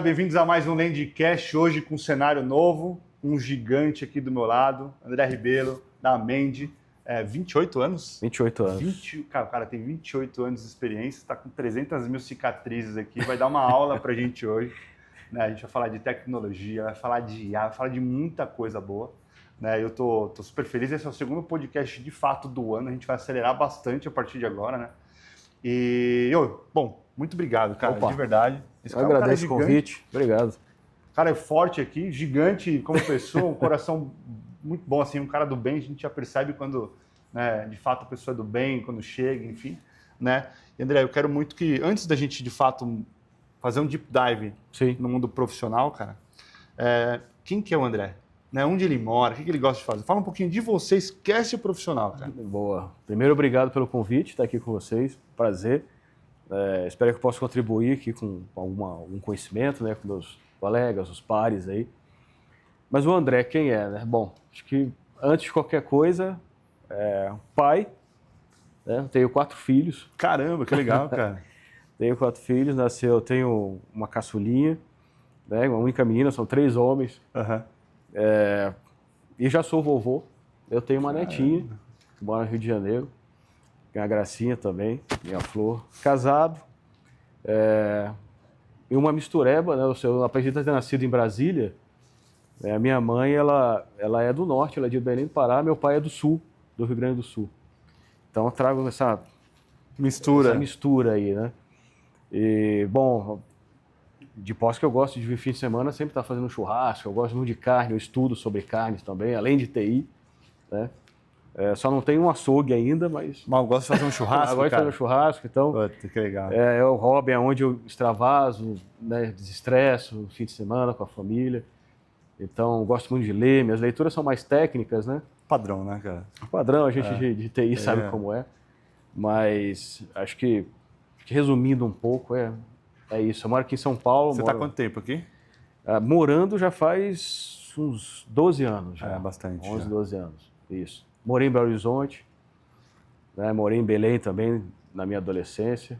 bem-vindos a mais um Landcast, hoje com um cenário novo, um gigante aqui do meu lado, André Ribeiro, da Mendi, 28 anos? 28 anos. Cara, o cara tem 28 anos de experiência, está com 300 mil cicatrizes aqui, vai dar uma aula pra gente hoje, né? A gente vai falar de tecnologia, vai falar de IA, vai falar de muita coisa boa, né? Eu tô super feliz, esse é o segundo podcast de fato do ano, a gente vai acelerar bastante a partir de agora, né? Bom, muito obrigado, cara, de verdade. Eu agradeço o convite, obrigado. O cara é forte aqui, gigante como pessoa, um coração muito bom, assim, um cara do bem, a gente já percebe quando, né, de fato a pessoa é do bem, quando chega, enfim, né? E André, eu quero muito que, antes da gente, de fato, fazer um deep dive no mundo profissional, cara, quem que é o André? Né? Onde ele mora, o que ele gosta de fazer? Fala um pouquinho de você, esquece o profissional, cara. Boa. Primeiro, obrigado pelo convite, estar aqui com vocês, prazer. Espero que eu possa contribuir aqui com algum conhecimento, né, com meus colegas, os pares aí. Mas o André, quem é, né? Bom, acho que antes de qualquer coisa, pai, né? Tenho 4 filhos. Caramba, que legal, cara. Tenho 4 filhos, tenho uma caçulinha, né, uma única menina, são 3 homens. Uhum. E já sou vovô, eu tenho uma netinha, que mora no Rio de Janeiro. Tem a Gracinha também, minha Flor. Casado. E uma mistureba, né? Eu acredito ter nascido em Brasília. A minha mãe, ela é do norte, ela é de Belém do Pará. Meu pai é do sul, do Rio Grande do Sul. Então eu trago essa mistura aí, né? E, bom, de posse que eu gosto de vir fim de semana, sempre estar fazendo churrasco. Eu gosto muito de carne, eu estudo sobre carnes também, além de TI, né? Só não tem um açougue ainda, mas eu gosto de fazer um churrasco, gosto de fazer um churrasco, então... Puta, que legal. É o hobby onde eu extravaso, né, desestresso no fim de semana com a família. Então, gosto muito de ler, minhas leituras são mais técnicas, né? Padrão, né, cara? Padrão, a gente de TI sabe como é. Mas acho que, resumindo um pouco, é isso. Eu moro aqui em São Paulo. Você está há quanto tempo aqui? Morando já faz uns 12 anos. Já. Bastante. 11, 12 anos, isso. Morei em Belo Horizonte, né? Morei em Belém também, na minha adolescência,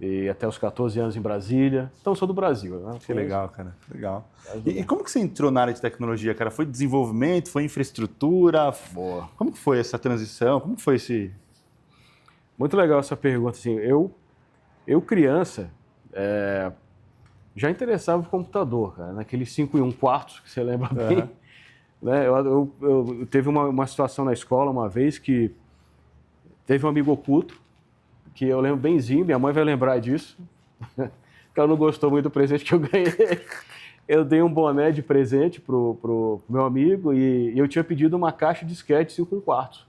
e até os 14 anos em Brasília. Então, sou do Brasil. Né? Que legal, cara. Legal. E como que você entrou na área de tecnologia, cara? Foi desenvolvimento, foi infraestrutura? Boa. Como que foi essa transição? Como que foi esse... Muito legal essa pergunta. Assim, eu criança, já interessava por computador, cara, naqueles 5 e 1 quartos, que você lembra bem. Né? Eu teve uma situação na escola uma vez que teve um amigo oculto, que eu lembro benzinho, minha mãe vai lembrar disso, porque ela não gostou muito do presente que eu ganhei. Eu dei um boné de presente pro meu amigo e eu tinha pedido uma caixa de disquete 5 quartos.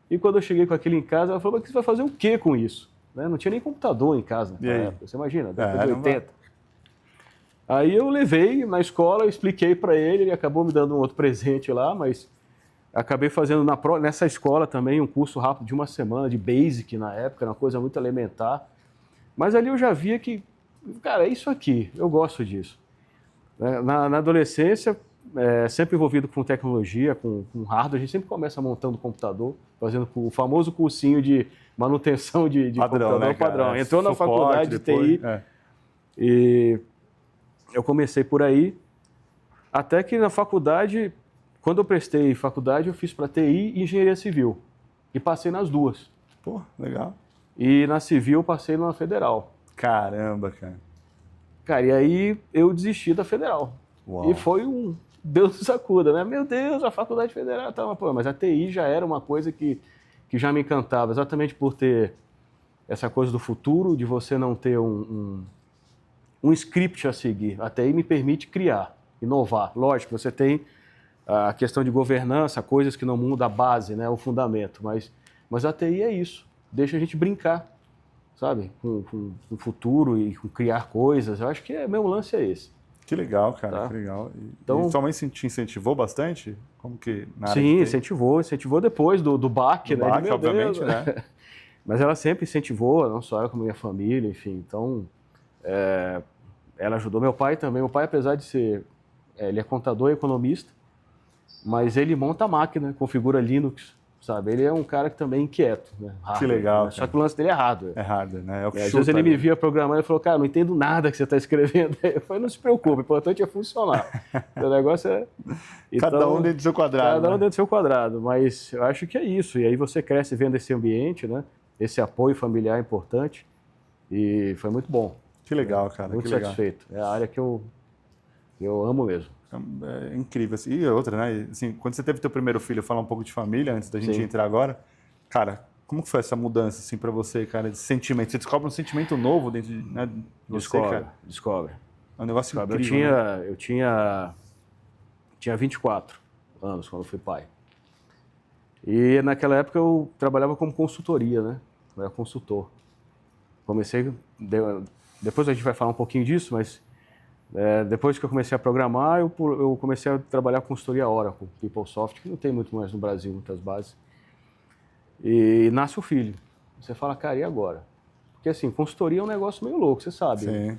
E quando eu cheguei com aquilo em casa, ela falou, mas você vai fazer o quê com isso? Né? Não tinha nem computador em casa naquela época, você imagina, década de 80. Aí eu levei na escola, expliquei para ele acabou me dando um outro presente lá, mas acabei fazendo nessa escola também um curso rápido de 1 semana, de Basic na época, era uma coisa muito elementar. Mas ali eu já via que, cara, é isso aqui, eu gosto disso. Na adolescência, sempre envolvido com tecnologia, com hardware, a gente sempre começa montando computador, fazendo o famoso cursinho de manutenção de padrão, computador, né, padrão. Entrou na faculdade de TI e... Eu comecei por aí, até que na faculdade, quando eu prestei faculdade, eu fiz para TI e Engenharia Civil. E passei nas duas. Pô, legal. E na Civil eu passei na Federal. Caramba, cara. Cara, e aí eu desisti da Federal. Uau. E foi um Deus nos acuda, né? Meu Deus, a Faculdade Federal tá, mas a TI já era uma coisa que já me encantava, exatamente por ter essa coisa do futuro, de você não ter um script a seguir. A TI me permite criar, inovar. Lógico, você tem a questão de governança, coisas que não mudam a base, né, o fundamento, mas a TI é isso, deixa a gente brincar, sabe, com o futuro e com criar coisas. Eu acho que meu lance é esse. Que legal, cara, tá? Que legal. Então, e sua mãe te incentivou bastante? Como que na área sim, incentivou depois do baque, né? Baque, obviamente, né? Mas ela sempre incentivou, não só eu como minha família, enfim, então... ela ajudou meu pai também. Meu pai, apesar de ser... ele é contador e economista, mas ele monta a máquina, configura Linux, sabe? Ele é um cara que também é inquieto, né? Que legal, né? Só que o lance dele é hardware. É hardware, né? É o que Às vezes ele me via programando e falou, cara, não entendo nada que você está escrevendo. Eu falei, não se preocupe, o importante é funcionar. O negócio é... Cada Então, um dentro do seu quadrado. Cada um né? dentro do seu quadrado, mas eu acho que é isso. E aí você cresce vendo esse ambiente, né? Esse apoio familiar é importante e foi muito bom. Que legal, cara. Muito que legal. satisfeito. É a área que eu amo mesmo. É incrível. Assim. E outra, né? Assim, quando você teve teu primeiro filho, falar um pouco de família, antes da gente entrar agora, cara, como que foi essa mudança, assim, para você, cara, de sentimento? Você descobre um sentimento novo dentro de, né, de você, cara? Descobre. É um negócio Descobre. incrível, Eu tinha 24 anos quando fui pai. E naquela época eu trabalhava como consultoria, né? Eu era consultor. Comecei, depois a gente vai falar um pouquinho disso, mas depois que eu comecei a programar, eu comecei a trabalhar com consultoria Oracle, PeopleSoft, que não tem muito mais no Brasil, muitas bases. E nasce o filho. Você fala, cara, e agora? Porque assim, consultoria é um negócio meio louco, você sabe. Sim. Né?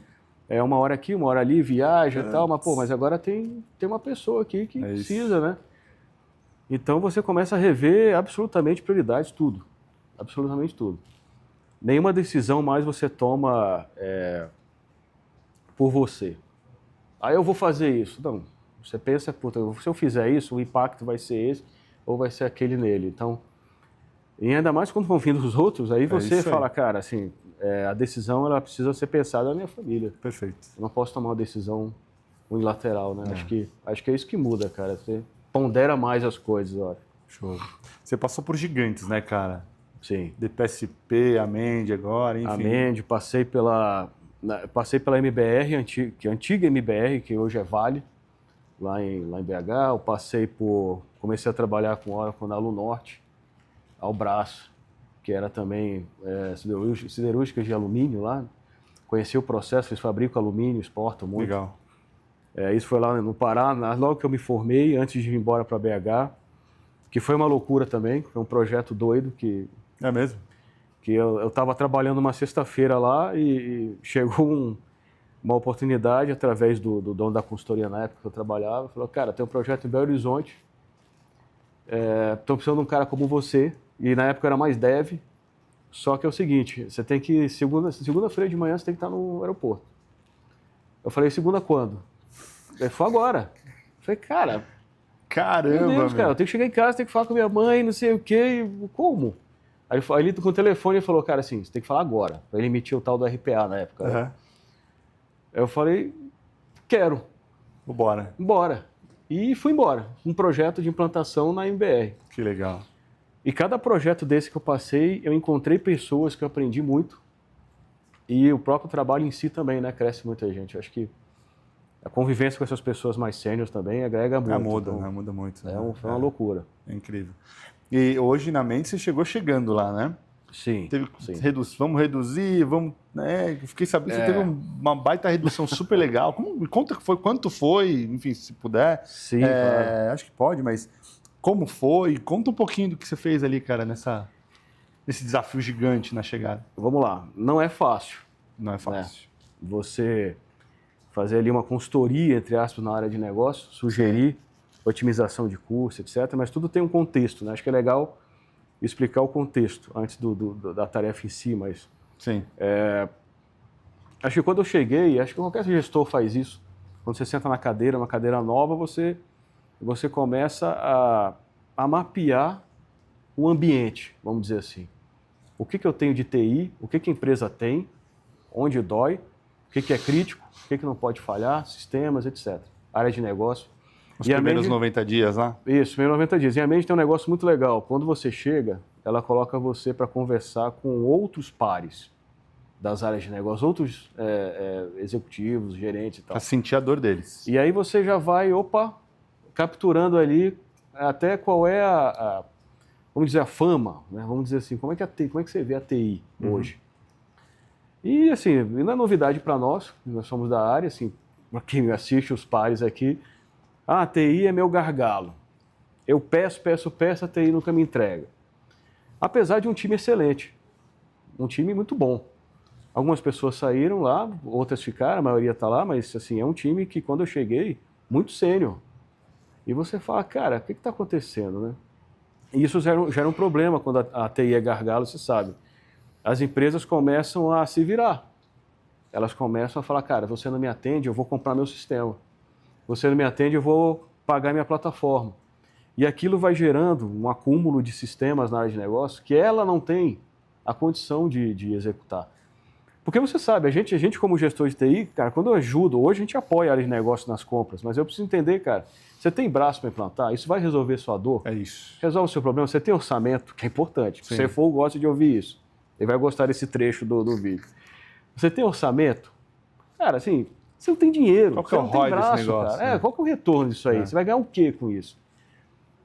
É uma hora aqui, uma hora ali, viaja e tal, mas agora tem uma pessoa aqui que precisa, né? Então você começa a rever absolutamente prioridades, tudo. Absolutamente tudo. Nenhuma decisão mais você toma por você. Aí eu vou fazer isso. Não, você pensa, puta, se eu fizer isso, o impacto vai ser esse ou vai ser aquele nele. Então, e ainda mais quando vão vindo os outros, aí você fala, cara, assim, a decisão ela precisa ser pensada na minha família. Perfeito. Eu não posso tomar uma decisão unilateral, né? Acho que é isso que muda, cara. Você pondera mais as coisas, olha. Show. Você passou por gigantes, né, cara? Sim. DPSP, Amend agora, enfim. Amend, passei pela MBR, que é a antiga MBR, que hoje é Vale, lá em BH. Eu comecei a trabalhar com Oracle na Lunorte, ao Braço, que era também siderúrgica de alumínio lá. Conheci o processo, eles fabricam alumínio, exportam muito. Legal. Isso foi lá no Pará, logo que eu me formei, antes de ir embora para BH, que foi uma loucura também, foi um projeto doido que... É mesmo? Que eu estava trabalhando uma sexta-feira lá e chegou uma oportunidade através do dono da consultoria na época que eu trabalhava, falou, cara, tem um projeto em Belo Horizonte, estou precisando de um cara como você, e na época era mais dev, só que é o seguinte, você tem que, segunda-feira de manhã você tem que estar no aeroporto. Eu falei, segunda quando? Ele falou, agora. Eu falei, cara... Caramba, meu Deus, cara, eu tenho que chegar em casa, tenho que falar com minha mãe, não sei o quê, como? Aí ele com o telefone ele falou, cara, assim, você tem que falar agora. Ele emitiu o tal do RPA na época. Uhum. Né? Eu falei, quero. Bora. Bora. E fui embora. Um projeto de implantação na MBR. Que legal. E cada projeto desse que eu passei, eu encontrei pessoas que eu aprendi muito. E o próprio trabalho em si também, né? Cresce muita gente. Eu acho que a convivência com essas pessoas mais sêniores também agrega muito. Muda, então, né? Muda muito. Né? Foi uma loucura. É incrível. E hoje na mente você chegou chegando lá, né? Sim. Sim. Vamos reduzir, vamos. Né? Fiquei sabendo que você teve uma baita redução super legal. Me conta que foi, quanto foi, enfim, se puder. Sim, claro. Acho que pode, mas como foi? Conta um pouquinho do que você fez ali, cara, nesse desafio gigante na chegada. Vamos lá. Não é fácil. Não é fácil. Né? Você fazer ali uma consultoria, entre aspas, na área de negócio, sugerir otimização de custo, etc. Mas tudo tem um contexto, né? Acho que é legal explicar o contexto antes da tarefa em si, mas... Sim. Acho que quando eu cheguei, acho que qualquer gestor faz isso, quando você senta na cadeira, uma cadeira nova, você começa a mapear o ambiente, vamos dizer assim. O que eu tenho de TI, o que a empresa tem, onde dói, o que é crítico, o que não pode falhar, sistemas, etc. Área de negócio. Os primeiros 90 dias lá? Isso, primeiros 90 dias. E a Amend tem um negócio muito legal. Quando você chega, ela coloca você para conversar com outros pares das áreas de negócio, outros executivos, gerentes e tal. Para sentir a dor deles. E aí você já vai, capturando ali até qual é vamos dizer, a fama, né? Vamos dizer assim, como é que você vê a TI hoje? E assim, não é novidade para nós somos da área, assim, para quem assiste os pares aqui, a TI é meu gargalo. Eu peço, a TI nunca me entrega. Apesar de um time excelente, um time muito bom. Algumas pessoas saíram lá, outras ficaram, a maioria está lá, mas assim, é um time que quando eu cheguei, muito sênior. E você fala, cara, o que está acontecendo, né? E isso gera um problema quando a TI é gargalo, você sabe. As empresas começam a se virar. Elas começam a falar, cara, você não me atende, eu vou comprar meu sistema. Você não me atende, eu vou pagar minha plataforma. E aquilo vai gerando um acúmulo de sistemas na área de negócio que ela não tem a condição de executar. Porque você sabe, a gente como gestor de TI, cara, quando eu ajudo, hoje a gente apoia a área de negócio nas compras, mas eu preciso entender, cara, você tem braço para implantar? Isso vai resolver sua dor? É isso. Resolve o seu problema? Você tem orçamento, que é importante. Sim. Se você for, gosta de ouvir isso. Ele vai gostar desse trecho do vídeo. Você tem orçamento? Cara, assim, você não tem dinheiro, qual que você é o não tem ROI desse braço, negócio, cara. né? Qual que é o retorno disso aí? Você vai ganhar o quê com isso?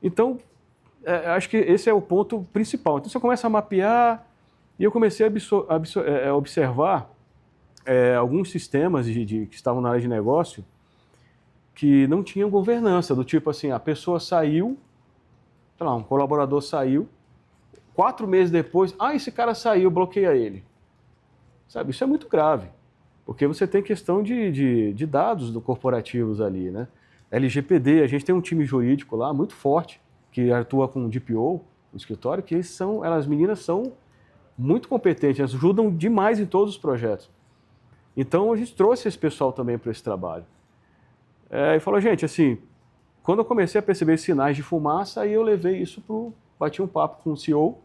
Então, acho que esse é o ponto principal. Então, você começa a mapear e eu comecei a observar alguns sistemas que estavam na área de negócio que não tinham governança, do tipo assim, a pessoa saiu, sei lá, um colaborador saiu, 4 meses depois, esse cara saiu, bloqueia ele. Sabe, isso é muito grave, porque você tem questão de dados corporativos ali, né? LGPD, a gente tem um time jurídico lá muito forte, que atua com DPO no escritório, que as meninas são muito competentes, elas ajudam demais em todos os projetos. Então a gente trouxe esse pessoal também para esse trabalho. E falou, gente, assim, quando eu comecei a perceber sinais de fumaça, aí eu levei isso bati um papo com o CEO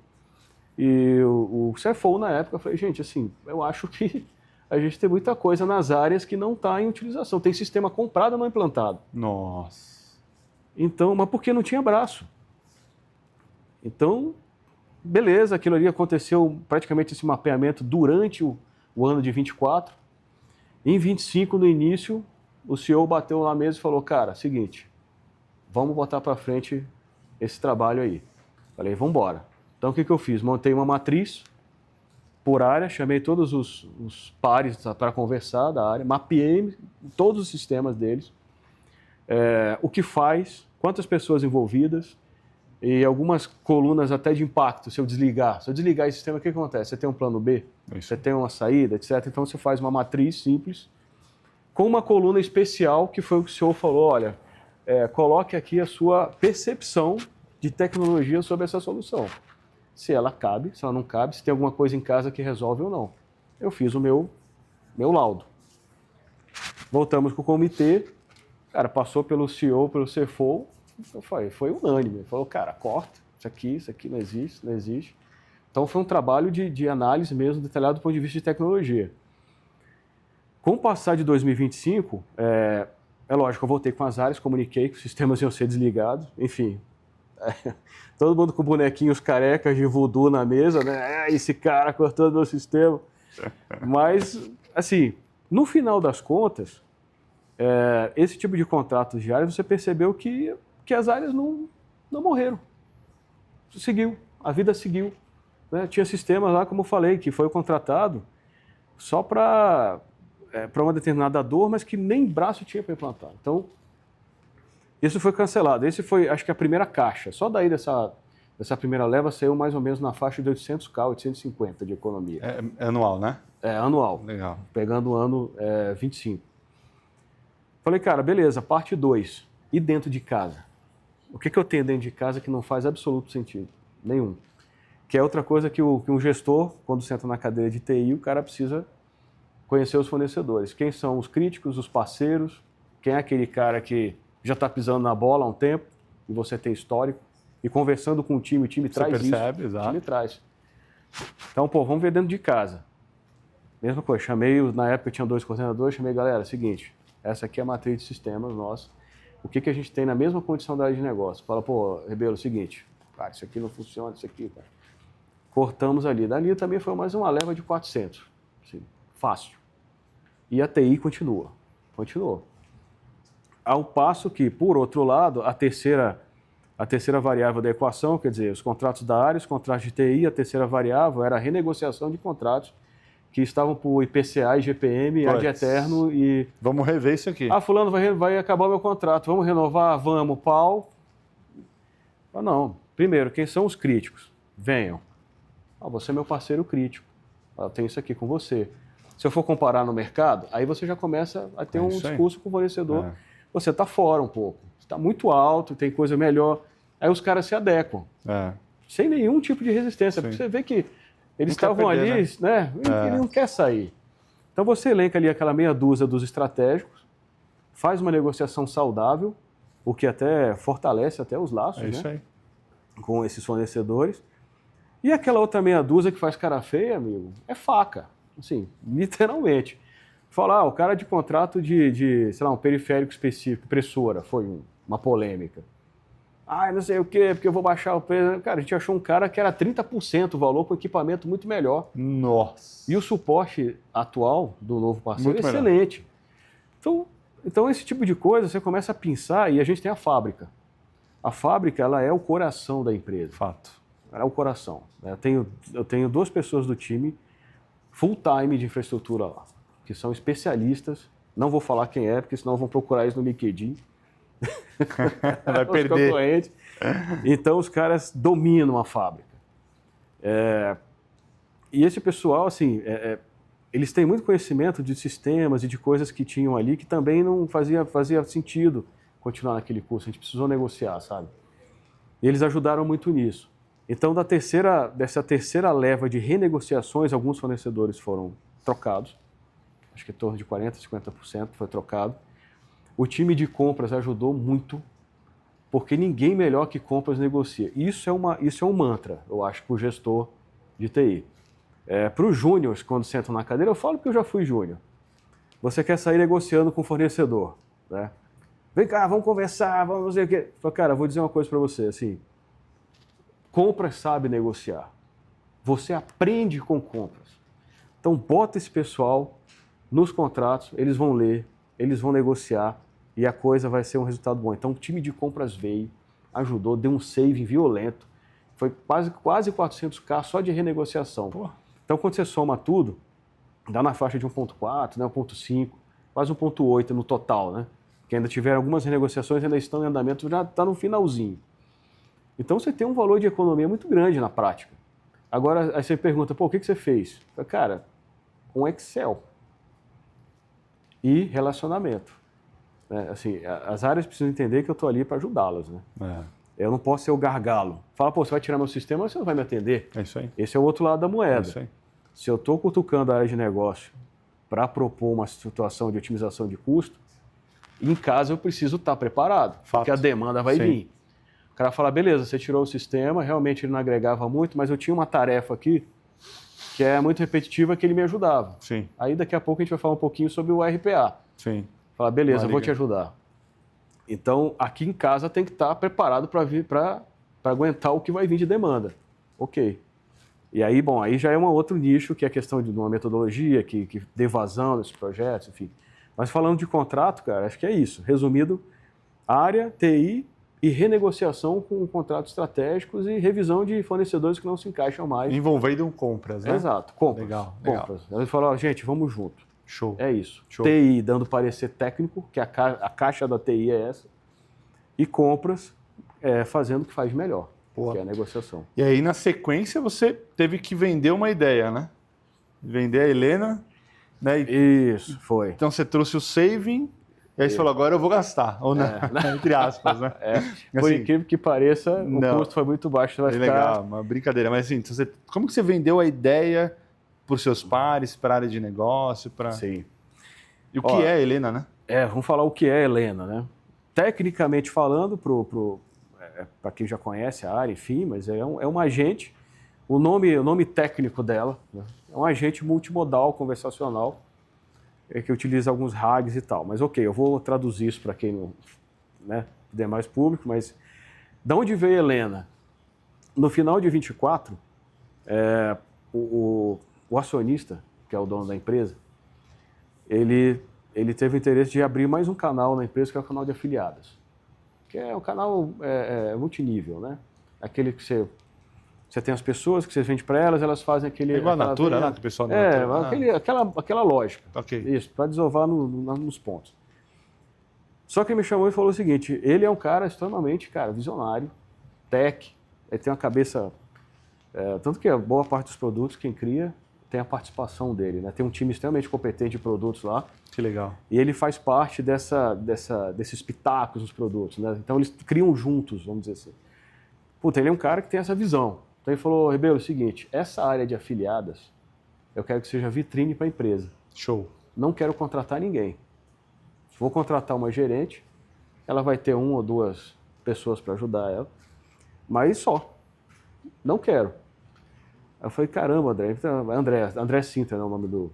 e o CFO na época, eu falei, gente, assim, eu acho que a gente tem muita coisa nas áreas que não está em utilização. Tem sistema comprado, não implantado. Nossa. Então, mas porque não tinha braço. Então, beleza, aquilo ali aconteceu praticamente esse mapeamento durante o ano de 24. Em 25, no início, o CEO bateu na mesa e falou, cara, seguinte, vamos botar para frente esse trabalho aí. Falei, vamos embora. Então, o que eu fiz? Montei uma matriz por área, chamei todos os pares para conversar da área, mapeei todos os sistemas deles, o que faz, quantas pessoas envolvidas e algumas colunas até de impacto, se eu desligar esse sistema, o que acontece? Você tem um plano B, você tem uma saída, etc. Então, você faz uma matriz simples com uma coluna especial, que foi o que o senhor falou, olha, coloque aqui a sua percepção de tecnologia sobre essa solução. Se ela cabe, se ela não cabe, se tem alguma coisa em casa que resolve ou não. Eu fiz o meu laudo. Voltamos com o comitê, cara, passou pelo CEO, pelo CFO, foi unânime. Ele falou, cara, corta, isso aqui não existe. Então foi um trabalho de análise mesmo, detalhado do ponto de vista de tecnologia. Com o passar de 2025, é lógico, eu voltei com as áreas, comuniquei que os sistemas iam ser desligados, enfim. Todo mundo com bonequinhos carecas de voodoo na mesa, né? Esse cara cortando meu sistema. Mas, assim, no final das contas, esse tipo de contratos de áreas, você percebeu que as áreas não morreram. Seguiu, a vida seguiu. Né? Tinha sistemas lá, como eu falei, que foi contratado só para uma determinada dor, mas que nem braço tinha para implantar. Então, isso foi cancelado. Esse foi, acho que a primeira caixa. Só daí dessa primeira leva saiu mais ou menos na faixa de 800K, 850 de economia. É anual, né? É anual. Legal. Pegando o ano 25. Falei, cara, beleza, parte 2. E dentro de casa? O que eu tenho dentro de casa que não faz absoluto sentido? Nenhum. Que é outra coisa que um gestor, quando senta na cadeira de TI, o cara precisa conhecer os fornecedores. Quem são os críticos, os parceiros, quem é aquele cara que já está pisando na bola há um tempo, e você tem histórico, e conversando com o time traz isso. Você percebe, exato. O time traz. Então, vamos ver dentro de casa. Mesma coisa, na época tinha 2 coordenadores, chamei, galera, seguinte, essa aqui é a matriz de sistemas nossa, o que a gente tem na mesma condição da área de negócio? Fala, Rebelo, seguinte, cara, isso aqui não funciona, isso aqui, cara. Cortamos ali. Dali também foi mais uma leva de 400. Assim, fácil. E a TI continuou. Ao passo que, por outro lado, a terceira variável da equação, quer dizer, os contratos da área, os contratos de TI, a terceira variável era a renegociação de contratos que estavam por IPCA, IGPM, ad eterno e... Vamos rever isso aqui. Fulano vai acabar o meu contrato, vamos renovar? Vamos, pau. Não. Primeiro, quem são os críticos? Venham. Você é meu parceiro crítico. Eu tenho isso aqui com você. Se eu for comparar no mercado, aí você já começa a ter um discurso com o fornecedor. Você está fora um pouco. Está muito alto, tem coisa melhor. Aí os caras se adequam, sem nenhum tipo de resistência. Porque você vê que eles estavam ali, né? Ele não quer sair. Então você elenca ali aquela meia dúzia dos estratégicos, faz uma negociação saudável, o que até fortalece até os laços, isso né? Aí. Com esses fornecedores. E aquela outra meia dúzia que faz cara feia, amigo, é faca. Assim, literalmente. Falar, o cara de contrato de, sei lá, um periférico específico, impressora, foi uma polêmica. Não sei o quê, porque eu vou baixar o preço. Cara, a gente achou um cara que era 30% o valor com equipamento muito melhor. Nossa! E o suporte atual do novo parceiro muito é excelente. Então, esse tipo de coisa, você começa a pensar, e a gente tem a fábrica. A fábrica, ela é o coração da empresa. Fato. Ela é o coração. Eu tenho 2 pessoas do time full-time de infraestrutura lá, que são especialistas. Não vou falar quem é, porque senão vão procurar isso no LinkedIn. Vai perder. Então, os caras dominam a fábrica. E esse pessoal, assim, eles têm muito conhecimento de sistemas e de coisas que tinham ali que também não fazia sentido continuar naquele curso. A gente precisou negociar, sabe? E eles ajudaram muito nisso. Então, dessa terceira leva de renegociações, alguns fornecedores foram trocados. Acho que em torno de 40%, 50% foi trocado. O time de compras ajudou muito, porque ninguém melhor que compras negocia. Isso é um mantra, eu acho, para o gestor de TI. Para os júniors, quando sentam na cadeira, eu falo que eu já fui júnior. Você quer sair negociando com o fornecedor, né? Vem cá, vamos conversar, vamos não sei o quê. Fala, cara, vou dizer uma coisa para você, assim, compras sabe negociar. Você aprende com compras. Então, bota esse pessoal nos contratos, eles vão ler, eles vão negociar e a coisa vai ser um resultado bom. Então, o time de compras veio, ajudou, deu um saving violento. Foi quase 400k só de renegociação. Pô. Então, quando você soma tudo, dá na faixa de 1.4, né, 1.5, quase 1.8 no total, né? Que ainda tiveram algumas renegociações, ainda estão em andamento, já está no finalzinho. Então, você tem um valor de economia muito grande na prática. Agora, aí você pergunta, pô, o que você fez? Eu falei, cara, um Excel e relacionamento. Assim, as áreas precisam entender que eu estou ali para ajudá-las, né? Eu não posso ser o gargalo. Fala, pô, você vai tirar meu sistema, você não vai me atender. É isso aí. Esse é o outro lado da moeda. É isso aí. Se eu estou cutucando a área de negócio para propor uma situação de otimização de custo, em casa eu preciso estar preparado, porque a demanda vai vir. O cara fala, beleza, você tirou o sistema, realmente ele não agregava muito, mas eu tinha uma tarefa aqui que é muito repetitiva que ele me ajudava. Sim. Aí daqui a pouco a gente vai falar um pouquinho sobre o RPA. Sim. Fala, beleza, eu vou te ajudar. Então, aqui em casa tem que estar preparado para aguentar o que vai vir de demanda. Ok. E aí, bom, aí já é um outro nicho, que é a questão de uma metodologia, que dê vazão nesses projetos, enfim. Mas falando de contrato, cara, acho que é isso. Resumido, área, TI e renegociação com contratos estratégicos e revisão de fornecedores que não se encaixam mais. Envolvendo compras, né? Exato, compras. Legal. Compras. Aí fala, gente, vamos junto. Show. É isso. Show. TI dando parecer técnico, que a caixa da TI é essa, e compras fazendo o que faz melhor, que é a negociação. E aí, na sequência, você teve que vender uma ideia, né? Vender a Helena, né? Isso, foi. Então, você trouxe o saving, e aí você falou, agora eu vou gastar, ou não, entre aspas, né? Por Assim, incrível que pareça, o custo foi muito baixo. Você vai ficar... Legal, uma brincadeira. Mas assim, então como que você vendeu a ideia para os seus pares, para a área de negócio? Sim. E o que é a Helena, né? Vamos falar o que é a Helena, né? Tecnicamente falando, para quem já conhece a área, enfim, mas é um agente, o nome técnico dela, né? É um agente multimodal conversacional, que utiliza alguns RAGs e tal. Mas ok, eu vou traduzir isso para quem não, né, demais público, mas de onde veio a Helena? No final de 24, o acionista, que é o dono da empresa, ele teve o interesse de abrir mais um canal na empresa, que é o canal de afiliadas, que é um canal multinível, né? Aquele que você tem as pessoas que você vende para elas, elas fazem aquele... É igual a Natura, né? Que o pessoal aquela lógica. Ok. Isso, para desovar nos pontos. Só que ele me chamou e falou o seguinte, ele é um cara extremamente, visionário, tech, ele tem uma cabeça... tanto que a boa parte dos produtos, quem cria, tem a participação dele, né? Tem um time extremamente competente de produtos lá. Que legal. E ele faz parte desses pitacos dos produtos, né? Então eles criam juntos, vamos dizer assim. Puta, ele é um cara que tem essa visão. Então ele falou, Rebelo, é o seguinte, essa área de afiliadas, eu quero que seja vitrine para a empresa. Show. Não quero contratar ninguém. Vou contratar uma gerente, ela vai ter 1 ou 2 pessoas para ajudar ela, mas só. Não quero. Aí eu falei, caramba, André Sintra é o nome do...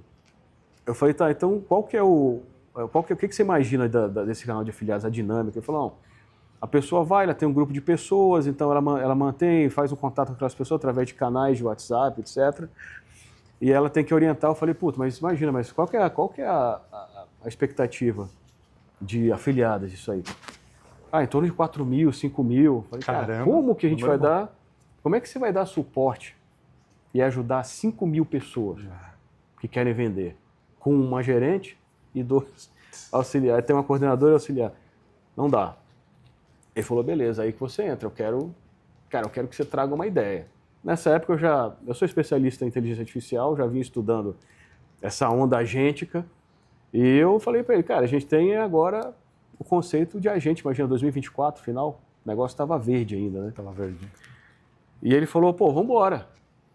Eu falei, tá, então qual que é o que você imagina desse canal de afiliados, a dinâmica? Ele falou, não, a pessoa vai, ela tem um grupo de pessoas, então ela mantém, faz um contato com aquelas pessoas através de canais de WhatsApp, etc. E ela tem que orientar. Eu falei, puta, mas imagina, mas qual que é a expectativa de afiliadas disso aí? Em torno de 4 mil, 5 mil. Falei, cara, como que a gente vai dar? Como é que você vai dar suporte e ajudar 5 mil pessoas que querem vender? Com uma gerente e 2 auxiliares. Tem uma coordenadora e auxiliar. Não dá. Ele falou, beleza, aí que você entra. Eu quero que você traga uma ideia. Nessa época eu sou especialista em inteligência artificial, já vim estudando essa onda agêntica. E eu falei para ele, cara, a gente tem agora o conceito de agente. Imagina, 2024, final, o negócio estava verde ainda, né? Estava verde. E ele falou, pô, vamos embora.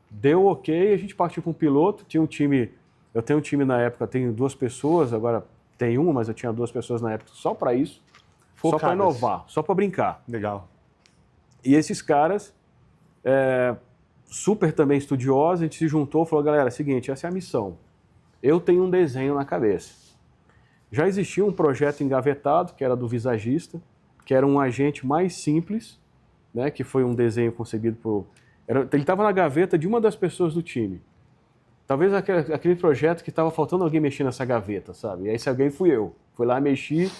Deu ok, a gente partiu com um piloto, tinha um time... Eu tenho um time na época, tenho 2 pessoas, agora tem uma, mas eu tinha 2 pessoas na época só para isso. Focadas. Só para inovar, só para brincar. Legal. E esses caras, super também estudiosos, a gente se juntou e falou, galera, é o seguinte, essa é a missão. Eu tenho um desenho na cabeça. Já existia um projeto engavetado, que era do visagista, que era um agente mais simples, né, que foi um desenho concebido por... Ele estava na gaveta de uma das pessoas do time. Talvez aquele projeto que estava faltando alguém mexer nessa gaveta, sabe? E aí esse alguém fui eu. Fui lá, mexi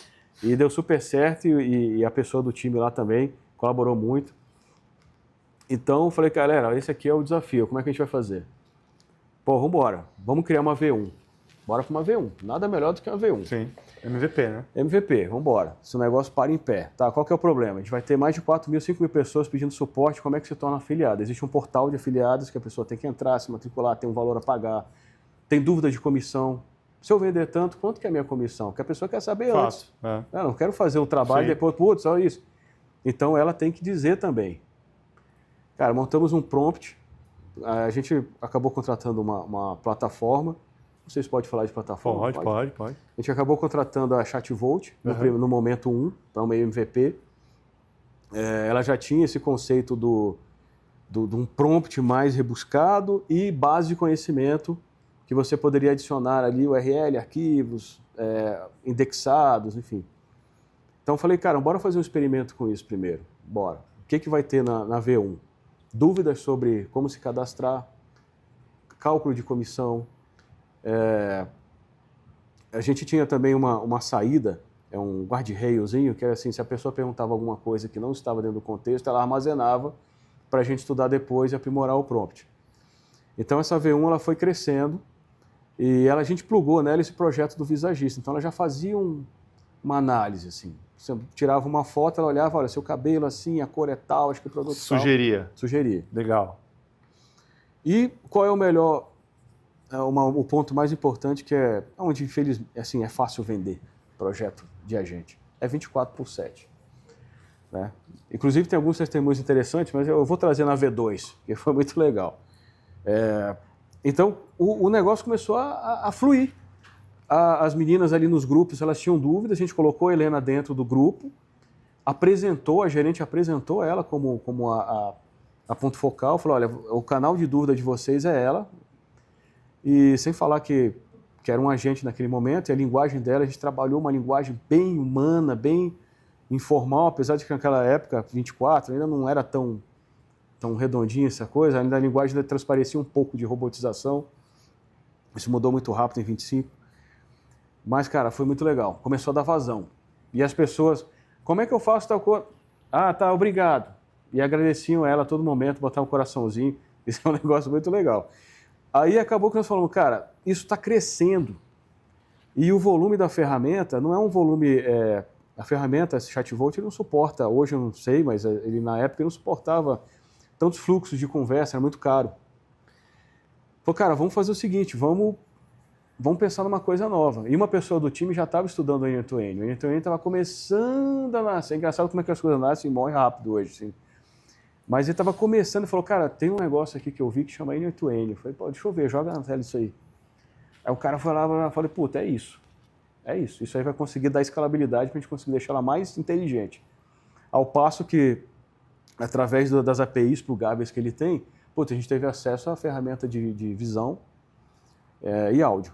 e deu super certo e a pessoa do time lá também colaborou muito. Então eu falei, galera, esse aqui é o desafio, como é que a gente vai fazer? Pô, vamos embora, vamos criar uma V1. Bora para uma V1, nada melhor do que uma V1. Sim, MVP, né? MVP, vamos embora. Se o negócio para em pé. Tá, qual que é o problema? A gente vai ter mais de 4 mil, 5 mil pessoas pedindo suporte, como é que se torna afiliado? Existe um portal de afiliados que a pessoa tem que entrar, se matricular, tem um valor a pagar, tem dúvida de comissão. Se eu vender tanto, quanto que é a minha comissão? Porque a pessoa quer saber antes. Eu não quero fazer o trabalho e depois, putz, só isso. Então ela tem que dizer também. Cara, montamos um prompt, a gente acabou contratando uma plataforma. Vocês podem falar de plataforma? Pode. A gente acabou contratando a ChatVolt no momento 1, para uma MVP. Ela já tinha esse conceito de um prompt mais rebuscado e base de conhecimento que você poderia adicionar ali URL, arquivos, indexados, enfim. Então eu falei, cara, bora fazer um experimento com isso primeiro. Bora. O que vai ter na V1? Dúvidas sobre como se cadastrar, cálculo de comissão. A gente tinha também uma saída, um guarda-reiozinho, que era assim, se a pessoa perguntava alguma coisa que não estava dentro do contexto, ela armazenava para a gente estudar depois e aprimorar o prompt. Então essa V1 ela foi crescendo e a gente plugou nela esse projeto do visagista. Então ela já fazia uma análise, assim. Você tirava uma foto, ela olhava, olha, seu cabelo assim, a cor é tal, acho que o produto Sugeria. Tal. Sugeria. Legal. E qual é o melhor... o ponto mais importante que é onde assim, é fácil vender projeto de agente. É 24/7. Né? Inclusive tem alguns testemunhos interessantes, mas eu vou trazer na V2, que foi muito legal. Então o negócio começou a fluir. As meninas ali nos grupos, elas tinham dúvidas, a gente colocou a Helena dentro do grupo, a gerente apresentou ela como a ponto focal, falou, olha, o canal de dúvida de vocês é ela. E sem falar que era um agente naquele momento, e a linguagem dela, a gente trabalhou uma linguagem bem humana, bem informal, apesar de que naquela época, 24, ainda não era tão redondinha essa coisa, ainda a linguagem ainda transparecia um pouco de robotização. Isso mudou muito rápido em 25. Mas, cara, foi muito legal. Começou a dar vazão. E as pessoas, como é que eu faço tal coisa? Ah, tá, obrigado. E agradeciam ela a todo momento, botavam um coraçãozinho. Isso é um negócio muito legal. Aí acabou que nós falamos, cara, isso está crescendo. E o volume da ferramenta não é um volume... a ferramenta, esse ChatVolt, ele não suporta, hoje eu não sei, mas ele na época ele não suportava tantos fluxos de conversa, era muito caro. Falei, cara, vamos fazer o seguinte, vamos pensar numa coisa nova. E uma pessoa do time já estava estudando o end-to-end. O end-to-end estava começando a nascer. É engraçado como é que as coisas nascem e morrem rápido hoje. Assim. Mas ele estava começando e falou, cara, tem um negócio aqui que eu vi que chama N8N. Eu falei, pô, deixa eu ver, joga na tela isso aí. Aí o cara foi lá e falei, puta, é isso. É isso. Isso aí vai conseguir dar escalabilidade para a gente conseguir deixar ela mais inteligente. Ao passo que, através das APIs plugáveis que ele tem, puta, a gente teve acesso à ferramenta de visão e áudio.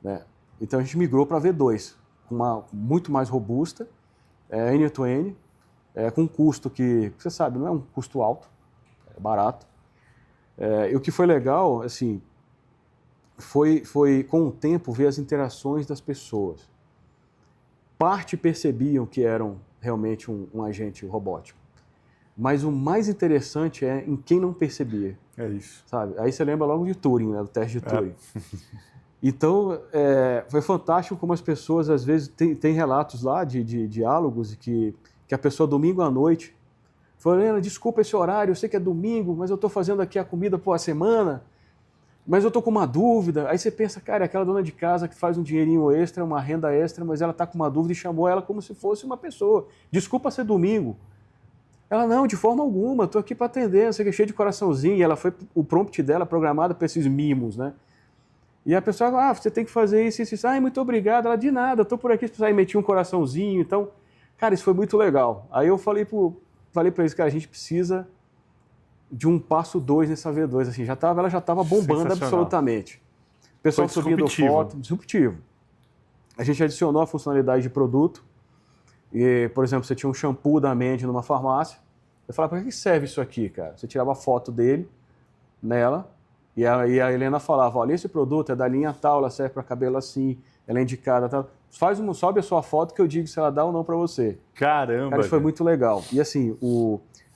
Né? Então a gente migrou para V2, uma muito mais robusta, N8N, com um custo que, você sabe, não é um custo alto, é barato. E o que foi legal, assim, foi com o tempo ver as interações das pessoas. Parte percebiam que eram realmente um agente robótico, mas o mais interessante é em quem não percebia. É isso. Sabe? Aí você lembra logo de Turing, né, do teste de Turing. Então, foi fantástico como as pessoas, às vezes, tem relatos lá de diálogos que a pessoa, domingo à noite, falou, Helena, desculpa esse horário, eu sei que é domingo, mas eu estou fazendo aqui a comida por a semana, mas eu estou com uma dúvida. Aí você pensa, cara, é aquela dona de casa que faz um dinheirinho extra, uma renda extra, mas ela está com uma dúvida e chamou ela como se fosse uma pessoa. Desculpa ser domingo. Ela, não, de forma alguma, estou aqui para atender, você que é cheio de coraçãozinho. E ela foi, o prompt dela programado para esses mimos, né? E a pessoa, você tem que fazer isso, isso, isso. Muito obrigado. Ela, de nada, estou por aqui. Aí metia um coraçãozinho. Então, cara, isso foi muito legal. Aí eu falei para eles, cara, a gente precisa de um passo 2 nessa V2. Assim, ela já estava bombando absolutamente. O pessoal subindo foto, disruptivo. A gente adicionou a funcionalidade de produto. E, por exemplo, você tinha um shampoo da Mandy numa farmácia. Eu falava, para que serve isso aqui, cara? Você tirava a foto dele nela e a Helena falava, olha, esse produto é da linha tal, ela serve para cabelo assim, ela é indicada tal. Sobe a sua foto que eu digo se ela dá ou não para você. Caramba! Cara, isso foi muito legal. E assim,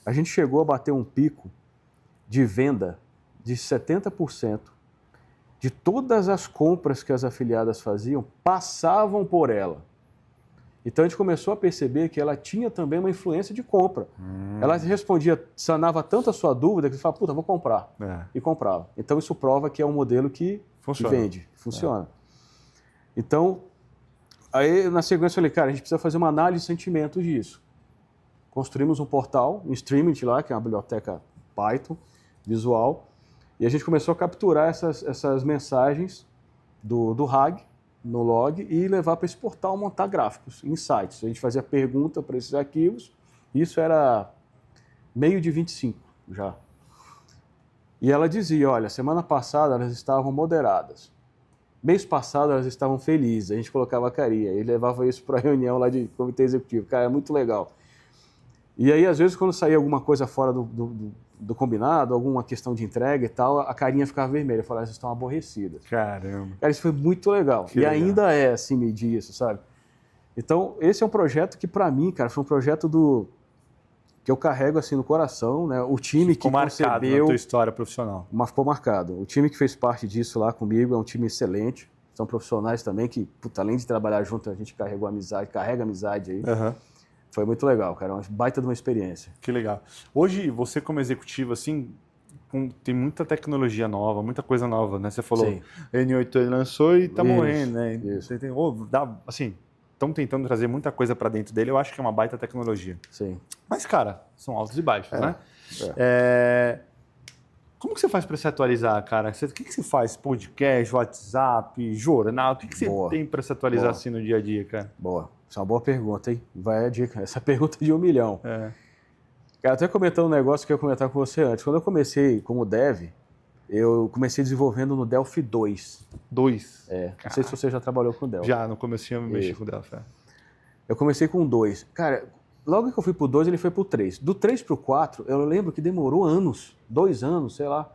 a gente chegou a bater um pico de venda de 70% de todas as compras que as afiliadas faziam passavam por ela. Então a gente começou a perceber que ela tinha também uma influência de compra. Ela respondia, sanava tanto a sua dúvida que você falava, puta, vou comprar. E comprava. Então isso prova que é um modelo que vende, funciona. Então, aí na sequência eu falei, cara, a gente precisa fazer uma análise de sentimentos disso. Construímos um portal, um streaming lá, que é uma biblioteca Python, visual, e a gente começou a capturar essas mensagens do RAG no log e levar para esse portal montar gráficos, insights. A gente fazia pergunta para esses arquivos, isso era meio de 25 já. E ela dizia, olha, semana passada elas estavam moderadas, mês passado elas estavam felizes, a gente colocava a carinha e levava isso para a reunião lá de comitê executivo. Cara, é muito legal. E aí, às vezes, quando saía alguma coisa fora do combinado, alguma questão de entrega e tal, a carinha ficava vermelha. Eu falava, elas estão aborrecidas. Caramba. Cara, isso foi muito legal. Legal. Ainda é assim medir isso, sabe? Então, esse é um projeto que, para mim, cara, foi um projeto que eu carrego assim no coração, né? O time que marcado na tua história profissional. Ficou marcado. O time que fez parte disso lá comigo é um time excelente. São profissionais também que, puta, além de trabalhar junto, a gente carrega amizade aí. Foi muito legal, cara. Uma baita de uma experiência. Que legal. Hoje, você como executivo, assim, tem muita tecnologia nova, muita coisa nova, né? Você falou, Sim. N8 ele lançou e tá morrendo, né? Isso. Você tem, assim, estão tentando trazer muita coisa para dentro dele. Eu acho que é uma baita tecnologia. Sim. Mas, cara, são altos e baixos, né? Como que você faz para se atualizar, cara? O que você faz? Podcast, WhatsApp, jornal? O que você tem para se atualizar assim no dia a dia, cara? Boa. Isso é uma boa pergunta, hein? Vai a dica. Essa pergunta de 1 milhão. Cara, até comentando um negócio que eu ia comentar com você antes. Quando eu comecei como dev, eu comecei desenvolvendo no Delphi 2. 2? Não sei se você já trabalhou com Delphi. Já, no comecinho eu me mexi com o Delphi. Eu comecei com 2. Cara, logo que eu fui pro 2, ele foi pro 3. Do 3 pro 4, eu lembro que demorou anos. 2 anos, sei lá.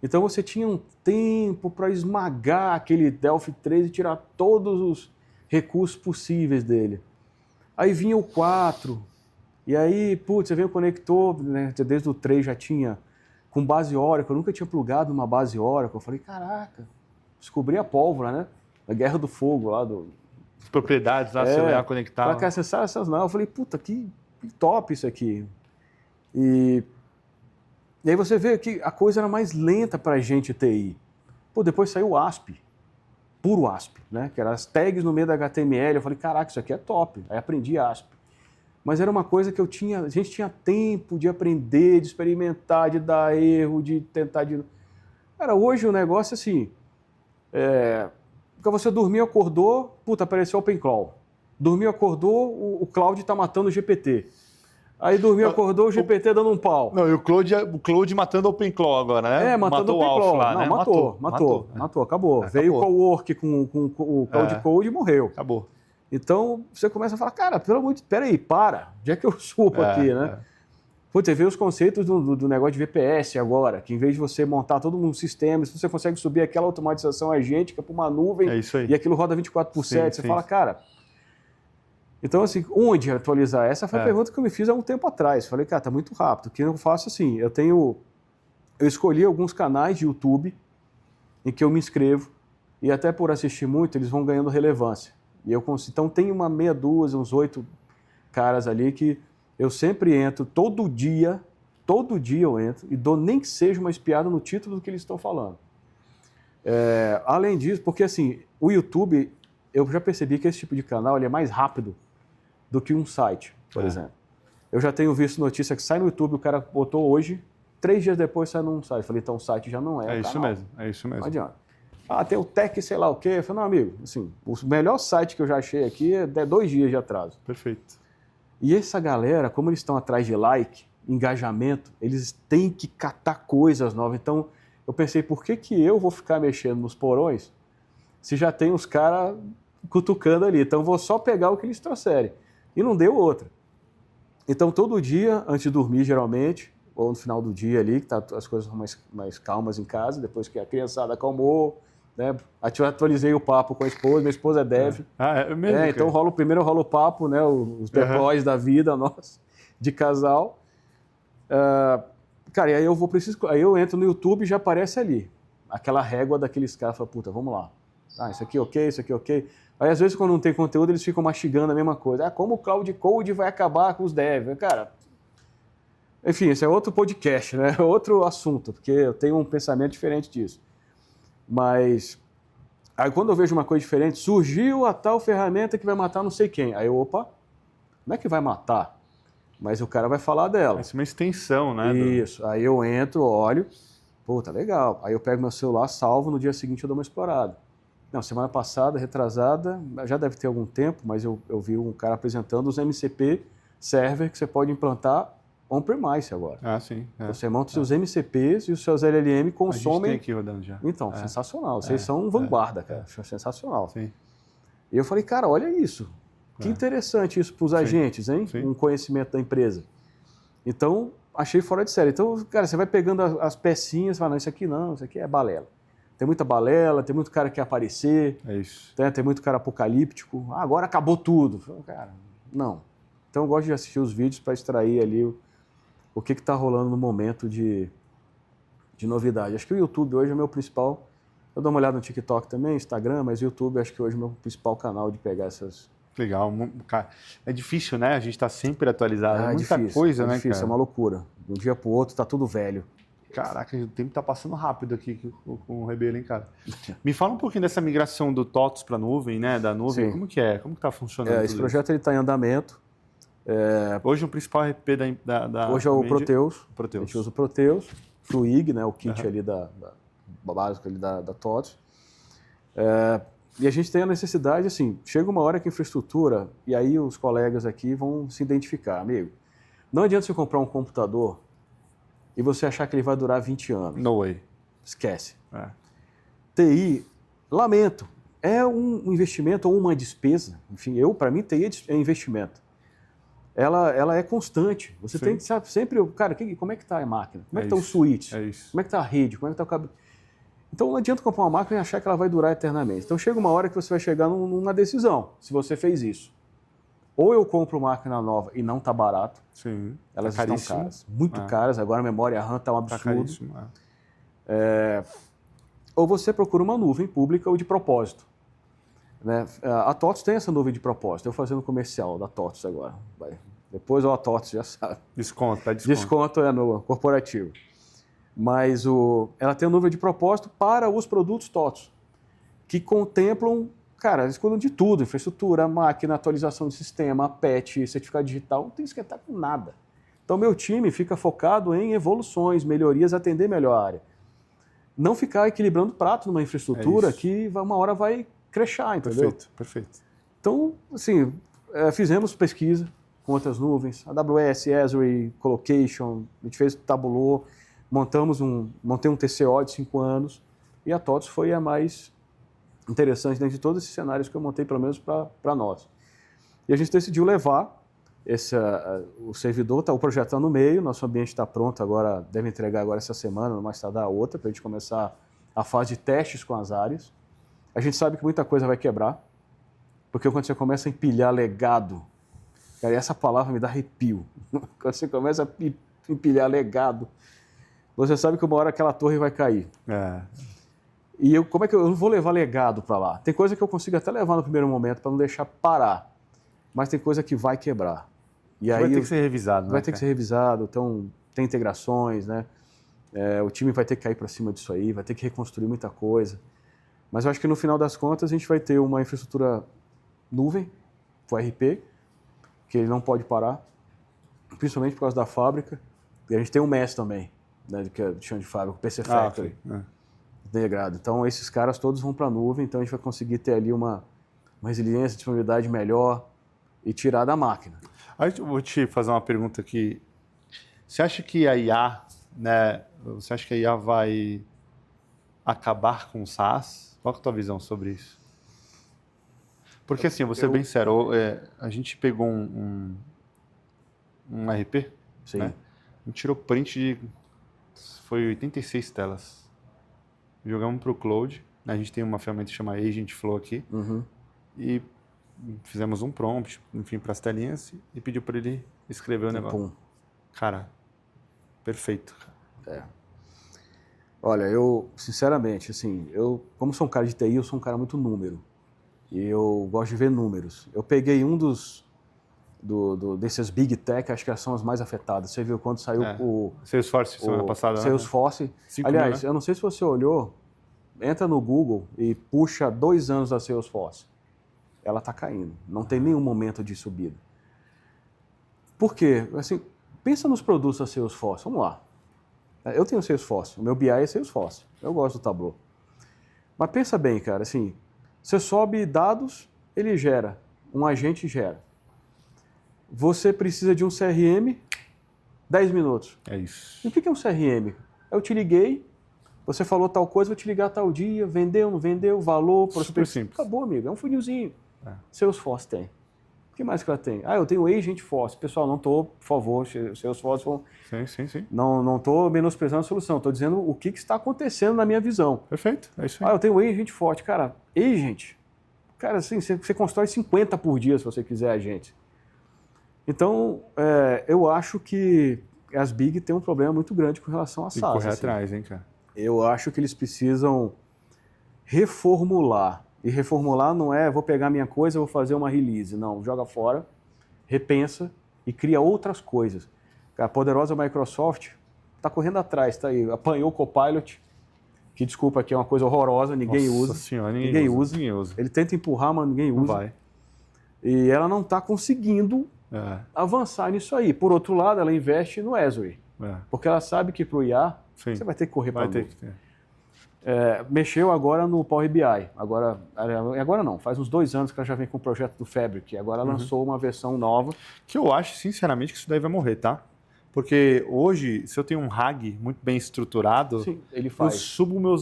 Então você tinha um tempo para esmagar aquele Delphi 3 e tirar todos os recursos possíveis dele. Aí vinha o 4, e aí, putz, você veio o conector, né? Desde o 3 já tinha com base Oracle, eu nunca tinha plugado uma base Oracle. Eu falei, caraca, descobri a pólvora, né? A Guerra do Fogo lá as propriedades lá, você vai conectar. Para acessar essas não. Eu falei, puta, que top isso aqui. E aí você vê que a coisa era mais lenta para a gente TI. Pô, depois saiu o ASP. Puro ASP, né? Que eram as tags no meio da HTML. Eu falei, caraca, isso aqui é top. Aí aprendi ASP. mas era uma coisa que a gente tinha tempo de aprender, de experimentar, de dar erro, de tentar... Cara, hoje o negócio é assim, porque você dormiu, acordou, puta, apareceu o OpenClaw. Dormiu, acordou, o Cloud tá matando o GPT. Aí dormiu, acordou, o GPT dando um pau. Não, e o Claude matando o OpenClaw agora, né? Matando o OpenClaw. Lá, né? Matou, acabou. Veio o co-work com o Cloud Code e morreu. Acabou. Então, você começa a falar, cara, pelo amor de Deus, peraí, para. Onde é que eu subo aqui, né? Putz, você vê os conceitos do negócio de VPS agora, que em vez de você montar todo um sistema, você consegue subir aquela automatização agêntica para uma nuvem e aquilo roda 24/7. Você fala, cara... Então, assim, onde atualizar? Essa foi a pergunta que eu me fiz há um tempo atrás. Falei, cara, tá muito rápido. O que eu faço assim, eu escolhi alguns canais de YouTube em que eu me inscrevo e até por assistir muito, eles vão ganhando relevância. Então, tem uma meia dúzia, uns 8 caras ali que eu sempre entro, todo dia eu entro e dou nem que seja uma espiada no título do que eles estão falando. Além disso, porque assim, o YouTube, eu já percebi que esse tipo de canal ele é mais rápido do que um site, por exemplo. Eu já tenho visto notícia que sai no YouTube, o cara botou hoje, 3 dias depois sai num site. Eu falei, então o site já não é. É isso mesmo, é isso mesmo. Não adianta. Tem o Tech sei lá o quê. Eu falei, não, amigo, assim, o melhor site que eu já achei aqui é 2 dias de atraso. Perfeito. E essa galera, como eles estão atrás de like, engajamento, eles têm que catar coisas novas. Então, eu pensei, por que eu vou ficar mexendo nos porões se já tem os caras cutucando ali? Então, eu vou só pegar o que eles trouxerem. E não deu outra. Então, todo dia, antes de dormir, geralmente, ou no final do dia ali, que tá, as coisas estão mais calmas em casa, depois que a criançada acalmou, né? Atualizei o papo com a esposa, minha esposa é dev. É mesmo? Então, primeiro rola o papo, né? Os deploys da vida nossa, de casal. Cara, e aí aí eu entro no YouTube e já aparece ali. Aquela régua daqueles caras, fala, puta, vamos lá. Isso aqui ok, isso aqui ok. Aí, às vezes, quando não tem conteúdo, eles ficam mastigando a mesma coisa. Como o Cloud Code vai acabar com os devs? Cara, enfim, esse é outro podcast, né? Outro assunto, porque eu tenho um pensamento diferente disso. Mas, aí quando eu vejo uma coisa diferente, surgiu a tal ferramenta que vai matar não sei quem. Aí, opa, não é que vai matar, mas o cara vai falar dela. Isso é uma extensão, né? Isso. Aí eu entro, olho, pô, tá legal. Aí eu pego meu celular, salvo, no dia seguinte eu dou uma explorada. Não, semana passada, retrasada, já deve ter algum tempo, mas eu vi um cara apresentando os MCP server que você pode implantar on-premise agora. Sim. Você monta os seus MCPs e os seus LLM consomem... A gente tem aqui rodando já. Então, sensacional. Vocês são vanguarda, cara. Sensacional. Sim. E eu falei, cara, olha isso. Que interessante isso para os agentes, hein? Sim. Um conhecimento da empresa. Então, achei fora de série. Então, cara, você vai pegando as pecinhas e fala, não, isso aqui não, isso aqui é balela. Tem muita balela, tem muito cara que quer aparecer. É isso. Tem muito cara apocalíptico. Agora acabou tudo. Cara, não. Então eu gosto de assistir os vídeos para extrair ali o que está rolando no momento de novidade. Acho que o YouTube hoje é o meu principal... Eu dou uma olhada no TikTok também, Instagram, mas o YouTube acho que hoje é o meu principal canal de pegar essas... Legal. É difícil, né? A gente está sempre atualizado. É muita difícil, coisa, né, difícil, cara? É uma loucura. De um dia para o outro tá tudo velho. Caraca, o tempo tá passando rápido aqui com o Rebelo, hein, cara? Me fala um pouquinho dessa migração do TOTOS para a nuvem, né? Da nuvem. Sim. Como que é? Como que tá funcionando Esse projeto está em andamento. Hoje o principal RP da hoje é o Proteus. Proteus. A gente usa o Proteus, Fluig, né? O kit ali básico ali da TOTOS. E a gente tem a necessidade, assim, chega uma hora que a infraestrutura, e aí os colegas aqui vão se identificar, amigo. Não adianta você comprar um computador e você achar que ele vai durar 20 anos. No way. Esquece. TI, lamento, é um investimento ou uma despesa. Enfim, para mim, TI é investimento. Ela é constante. Você tem que saber sempre, cara, como é que está a máquina? Como é que está o switch? Como é que está a rede? Como é que está o cabo? Então não adianta comprar uma máquina e achar que ela vai durar eternamente. Então chega uma hora que você vai chegar numa decisão, se você fez isso. Ou eu compro máquina nova e não está barato. Sim. Elas estão caras, muito caras. Agora a memória RAM está um absurdo. Tá caríssimo. Ou você procura uma nuvem pública ou de propósito. Né? A TOTOS tem essa nuvem de propósito. Eu fazendo comercial da TOTOS agora. Depois a TOTOS já sabe. Desconto. Desconto é no corporativo. Mas ela tem a nuvem de propósito para os produtos TOTOS, que contemplam cara, eles cuidam de tudo, infraestrutura, máquina, atualização de sistema, patch, certificado digital, não tem que esquentar com nada. Então, meu time fica focado em evoluções, melhorias, atender melhor a área. Não ficar equilibrando prato numa infraestrutura que uma hora vai crashar, entendeu? Perfeito. Então, assim, fizemos pesquisa com outras nuvens, AWS, Azure, Colocation, a gente tabulou, montei um TCO de 5 anos e a TOTVS foi a mais interessante dentro de todos esses cenários que eu montei, pelo menos para nós. E a gente decidiu levar o servidor, o projeto está no meio, nosso ambiente está pronto agora, deve entregar agora essa semana, mais tardar a outra, para a gente começar a fase de testes com as áreas. A gente sabe que muita coisa vai quebrar, porque quando você começa a empilhar legado, cara, essa palavra me dá arrepio. Quando você começa a empilhar legado, você sabe que uma hora aquela torre vai cair. E como é que eu não vou levar legado para lá? Tem coisa que eu consigo até levar no primeiro momento para não deixar parar, mas tem coisa que vai quebrar. E aí vai ter que ser revisado, né? Vai ter que ser revisado, então tem integrações, né? O time vai ter que cair para cima disso aí, vai ter que reconstruir muita coisa. Mas eu acho que no final das contas a gente vai ter uma infraestrutura nuvem, o RP, que ele não pode parar, principalmente por causa da fábrica. E a gente tem um MES também, né, que é chão de fábrica, o PC Factory, integrado. Então esses caras todos vão para a nuvem, então a gente vai conseguir ter ali uma resiliência, disponibilidade melhor e tirar da máquina. Aí eu vou te fazer uma pergunta aqui. Você acha que a IA, né, você acha que a IA vai acabar com o SaaS? Qual é a tua visão sobre isso? Porque assim, vou ser bem sério, a gente pegou um RP, Sim. Né? A gente tirou print de... Foi 86 telas. Jogamos para o Cloud, né? A gente tem uma ferramenta que chama Agent Flow aqui, e fizemos um prompt, enfim, para as telinhas, e pediu para ele escrever o negócio. Pum. Cara, perfeito. Olha, eu, sinceramente, assim, como sou um cara de TI, eu sou um cara muito número. E eu gosto de ver números. Eu peguei um desses Big Tech, acho que são as mais afetadas. Você viu quando saiu o Salesforce semana passada, né? Salesforce. Aliás, eu não sei se você olhou, entra no Google e puxa 2 anos da Salesforce. Ela está caindo. Não tem nenhum momento de subida. Por quê? Assim, pensa nos produtos da Salesforce. Vamos lá. Eu tenho Salesforce. O meu BI é Salesforce. Eu gosto do Tableau. Mas pensa bem, cara. Assim, você sobe dados, ele gera. Um agente gera. Você precisa de um CRM, 10 minutos. É isso. E o que é um CRM? Eu te liguei, você falou tal coisa, vou te ligar tal dia, vendeu, não vendeu, valor, prospecto. Super simples. Acabou, amigo. É um funilzinho. Salesforce tem. O que mais que ela tem? Eu tenho o Agentforce. Pessoal, não estou, por favor, Salesforce... Sim. Não estou menosprezando a solução, estou dizendo o que está acontecendo na minha visão. Perfeito, é isso aí. Eu tenho o Agentforce. Cara, cara, assim, você constrói 50 por dia se você quiser agente. Então, eu acho que as Big têm um problema muito grande com relação a SaaS. Tem que correr atrás, hein, cara? Eu acho que eles precisam reformular. E reformular não é, vou pegar minha coisa e vou fazer uma release. Não, joga fora, repensa e cria outras coisas. A poderosa Microsoft está correndo atrás, tá aí. Apanhou o Copilot, que, desculpa, que é uma coisa horrorosa, ninguém usa. Nossa senhora, ninguém usa. Ninguém usa. Ele tenta empurrar, mas ninguém usa. Não vai. E ela não está conseguindo avançar nisso aí. Por outro lado, ela investe no Azure. Porque ela sabe que para o IA, você vai ter que correr para a nuvem. Mexeu agora no Power BI. Agora não, faz uns 2 anos que ela já vem com o projeto do Fabric. Agora lançou uma versão nova. Que eu acho, sinceramente, que isso daí vai morrer, tá? Porque hoje, se eu tenho um RAG muito bem estruturado, ele faz. Eu subo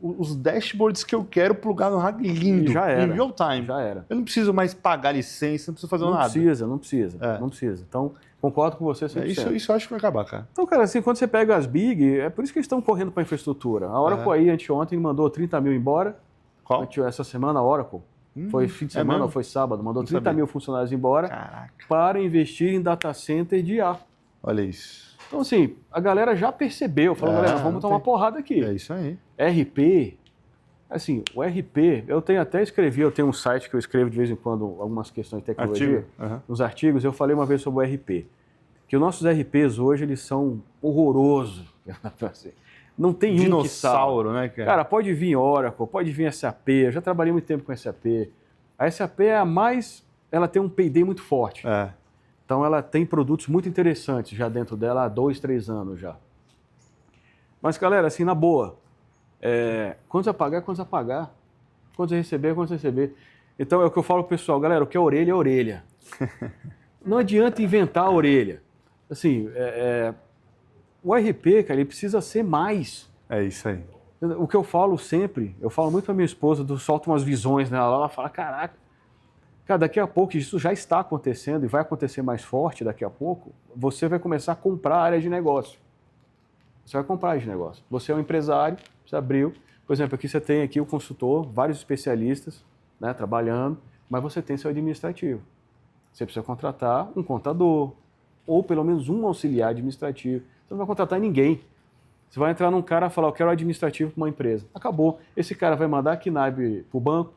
os dashboards que eu quero plugar no RAG lindo, já era. em real time. Já era. Eu não preciso mais pagar licença, não preciso fazer nada. Não precisa. Então, concordo com você 100%. Isso eu acho que vai acabar, cara. Então, cara, assim, quando você pega as Big, é por isso que eles estão correndo para a infraestrutura. A Oracle aí, anteontem, mandou 30 mil embora. Qual? Essa semana, a Oracle. Foi fim de semana ou foi sábado, mandou 30 mil funcionários embora. Caraca. Para investir em data center de IA. Olha isso. Então, assim, a galera já percebeu, falou, galera, vamos tomar uma porrada aqui. É isso aí. RP, assim, o RP, eu tenho um site que eu escrevo de vez em quando algumas questões de tecnologia. Nos artigos, eu falei uma vez sobre o RP. Que os nossos RPs hoje, eles são horrorosos. Não tem um que salva. Dinossauro, né, cara? Cara, pode vir Oracle, pode vir SAP, eu já trabalhei muito tempo com SAP. A SAP é a mais, ela tem um P&D muito forte. Então ela tem produtos muito interessantes já dentro dela há 2, 3 anos já. Mas galera, assim, na boa, quantos a pagar, quantos a pagar. Quantos a receber, quantos a receber. Então é o que eu falo pro pessoal, galera, o que é orelha é orelha. Não adianta inventar a orelha. Assim, o RP, cara, ele precisa ser mais. É isso aí. O que eu falo sempre, eu falo muito pra minha esposa, solto umas visões nela, ela fala, caraca, cara, daqui a pouco, isso já está acontecendo e vai acontecer mais forte daqui a pouco, você vai começar a comprar área de negócio. Você vai comprar área de negócio. Você é um empresário, você abriu, por exemplo, aqui você tem aqui o consultor, vários especialistas, né, trabalhando, mas você tem seu administrativo. Você precisa contratar um contador, ou pelo menos um auxiliar administrativo. Você não vai contratar ninguém. Você vai entrar num cara e falar, eu quero administrativo para uma empresa. Acabou. Esse cara vai mandar a KNAB para o banco,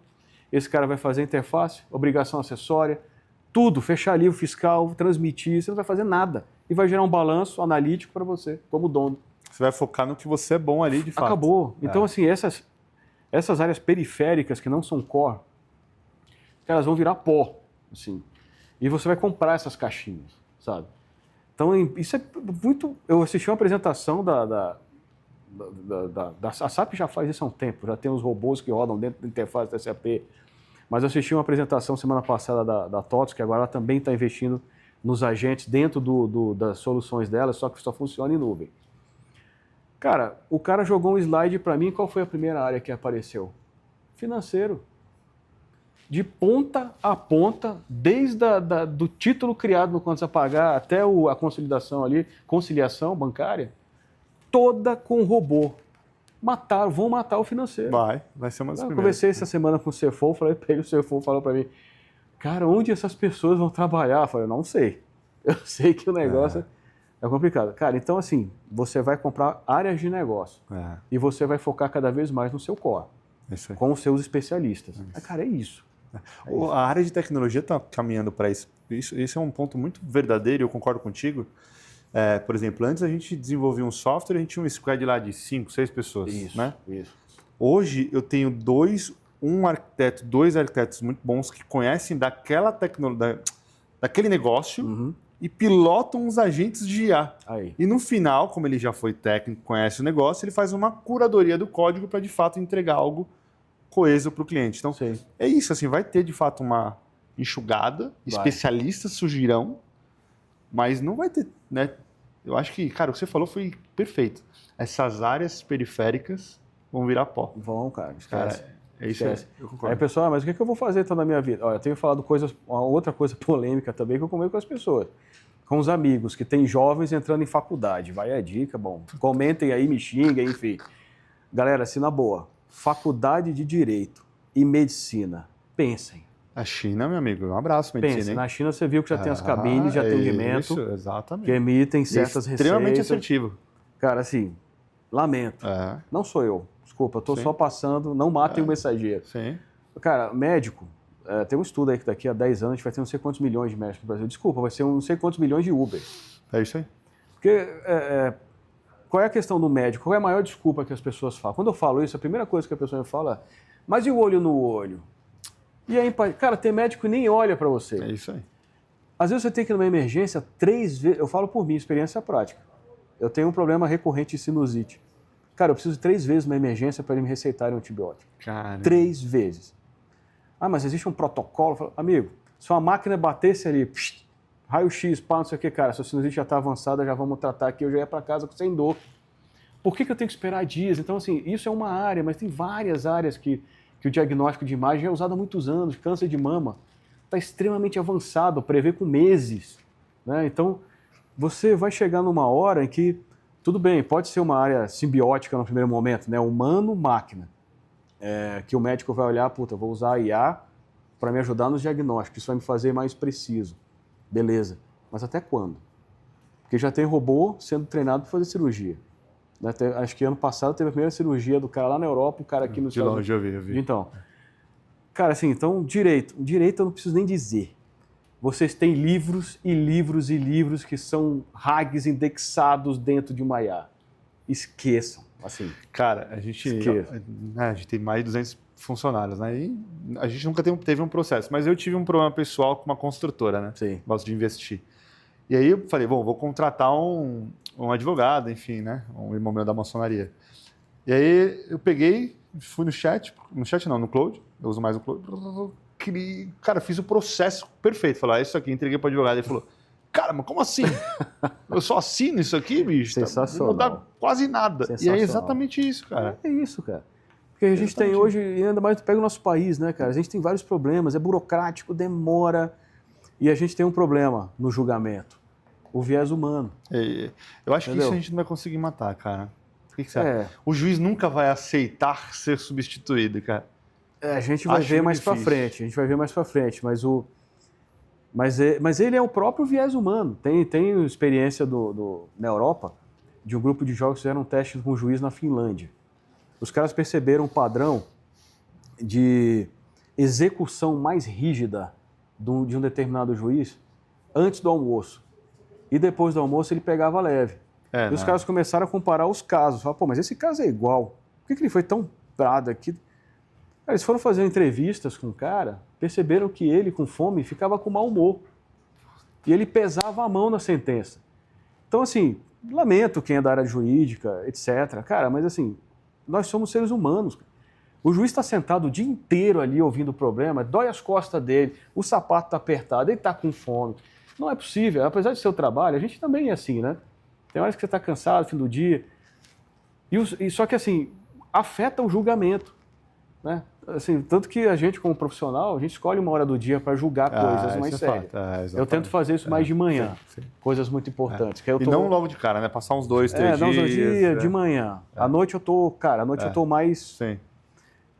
esse cara vai fazer interface, obrigação acessória, tudo, fechar livro fiscal, transmitir, você não vai fazer nada. E vai gerar um balanço analítico para você, como dono. Você vai focar no que você é bom ali, de fato. Acabou. Então, assim, essas áreas periféricas que não são core, elas vão virar pó, assim. E você vai comprar essas caixinhas, sabe? Então, isso é muito... Eu assisti uma apresentação a SAP já faz isso há um tempo, já tem os robôs que rodam dentro da interface da SAP, mas eu assisti uma apresentação semana passada da TOTS, que agora ela também está investindo nos agentes dentro das soluções dela, só que só funciona em nuvem. Cara, o cara jogou um slide para mim, qual foi a primeira área que apareceu? Financeiro. De ponta a ponta, desde do título criado no Contas a Pagar até a consolidação ali, conciliação bancária, toda com robô. Vão matar o financeiro. Vai ser uma das primeiras. Eu conversei essa semana com o CFO, falei para ele, o CFO falou para mim, cara, onde essas pessoas vão trabalhar? Eu falei, eu não sei. Eu sei que o negócio é complicado. Cara, então assim, você vai comprar áreas de negócio e você vai focar cada vez mais no seu core, com os seus especialistas. Cara, é isso. A área de tecnologia está caminhando para isso. Isso é um ponto muito verdadeiro, eu concordo contigo. Por exemplo, antes a gente desenvolvia um software, a gente tinha um squad lá de 5, 6 pessoas. Isso, né? isso. Hoje eu tenho dois arquitetos muito bons que conhecem daquela tecnologia, daquele negócio e pilotam os agentes de IA. Aí. E no final, como ele já foi técnico, conhece o negócio, ele faz uma curadoria do código para de fato entregar algo coeso para o cliente. Então, é isso, assim, vai ter de fato uma enxugada, especialistas surgirão, mas não vai ter, né? Eu acho que, cara, o que você falou foi perfeito. Essas áreas periféricas vão virar pó. Vão, cara, esquece. Cara, é isso aí. Eu concordo. Aí, pessoal, mas o que eu vou fazer então na minha vida? Olha, eu tenho falado uma outra coisa polêmica também que eu começo com as pessoas. Com os amigos, que tem jovens entrando em faculdade. Vai a dica, bom. Comentem aí, me xinguem, enfim. Galera, assim, na boa. Faculdade de Direito e Medicina. Pensem. A China, meu amigo, um abraço, medicina. Pensa, na China você viu que já tem as cabines de atendimento que emitem certas receitas. Extremamente assertivo. Cara, assim, lamento. Não sou eu. Desculpa, eu estou só passando, não matem o mensageiro. Sim. Cara, médico, tem um estudo aí que daqui a 10 anos a gente vai ter não sei quantos milhões de médicos no Brasil. Desculpa, vai ser não sei quantos milhões de Uber. É isso aí. Porque qual é a questão do médico? Qual é a maior desculpa que as pessoas falam? Quando eu falo isso, a primeira coisa que a pessoa me fala é, mas e o olho no olho? E aí, cara, tem médico que nem olha para você. É isso aí. Às vezes você tem que ir numa emergência 3 vezes, eu falo por mim, experiência prática. Eu tenho um problema recorrente de sinusite. Cara, eu preciso 3 vezes numa emergência para ele me receitar um antibiótico. Caramba. 3 vezes. Ah, mas existe um protocolo? Eu falo, amigo, se uma máquina batesse ali, raio-x, pá, não sei o que, cara, se a sinusite já está avançada, já vamos tratar aqui, eu já ia para casa sem dor. Por que eu tenho que esperar dias? Então, assim, isso é uma área, mas tem várias áreas que o diagnóstico de imagem é usado há muitos anos. Câncer de mama está extremamente avançado, prevê com meses. Né? Então, você vai chegar numa hora em que, tudo bem, pode ser uma área simbiótica no primeiro momento, né? Humano-máquina, que o médico vai olhar, puta, vou usar a IA para me ajudar nos diagnósticos, isso vai me fazer mais preciso. Beleza, mas até quando? Porque já tem robô sendo treinado para fazer cirurgia. Acho que ano passado teve a primeira cirurgia do cara lá na Europa, o cara aqui no Estados Unidos. Eu vi. Então, cara, assim, então, direito eu não preciso nem dizer. Vocês têm livros e livros e livros que são RAGs indexados dentro de uma IA. Esqueçam. Assim, Cara, a gente tem mais de 200 funcionários, né? E a gente nunca teve um processo, mas eu tive um problema pessoal com uma construtora, né? sim. Gosto de investir. E aí eu falei, bom, vou contratar um advogado, enfim, né? Um irmão meu da maçonaria. E aí eu peguei, fui no chat não, no Cloud, eu uso mais o Cloud. Cara, fiz o processo perfeito. Falei, isso aqui, entreguei para o advogado. Ele falou, cara, mas como assim? Eu só assino isso aqui, bicho? Sensacional. Não muda quase nada. E é exatamente isso, cara. É isso, cara. Porque a gente tem hoje, e ainda mais pega o nosso país, né, cara? A gente tem vários problemas, é burocrático, demora. E a gente tem um problema no julgamento, o viés humano. Eu acho que isso a gente não vai conseguir matar, cara. O que você acha? O juiz nunca vai aceitar ser substituído, cara. A gente vai ver mais pra frente, mas ele é o próprio viés humano. Tem experiência na Europa, de um grupo de jogos que fizeram um teste com um juiz na Finlândia. Os caras perceberam um padrão de execução mais rígida de um determinado juiz antes do almoço. E depois do almoço ele pegava leve. E os caras começaram a comparar os casos. Falaram, pô, mas esse caso é igual. Por que ele foi tão brado aqui? Eles foram fazer entrevistas com o cara, perceberam que ele, com fome, ficava com mau humor. E ele pesava a mão na sentença. Então, assim, lamento quem é da área jurídica, etc. Cara, mas assim, nós somos seres humanos. O juiz está sentado o dia inteiro ali ouvindo o problema, dói as costas dele, o sapato está apertado, ele está com fome. Não é possível. Apesar de ser o trabalho, a gente também é assim, né? Tem horas que você está cansado, fim do dia. Só que, assim, afeta o julgamento, né? Assim, tanto que a gente, como profissional, a gente escolhe uma hora do dia para julgar coisas mais sérias. Eu tento fazer isso mais de manhã, coisas muito importantes. Que E não logo de cara, né? Passar uns 2, 3 dias. Não, 2 dias, de manhã. À noite eu tô, eu tô mais... Sim.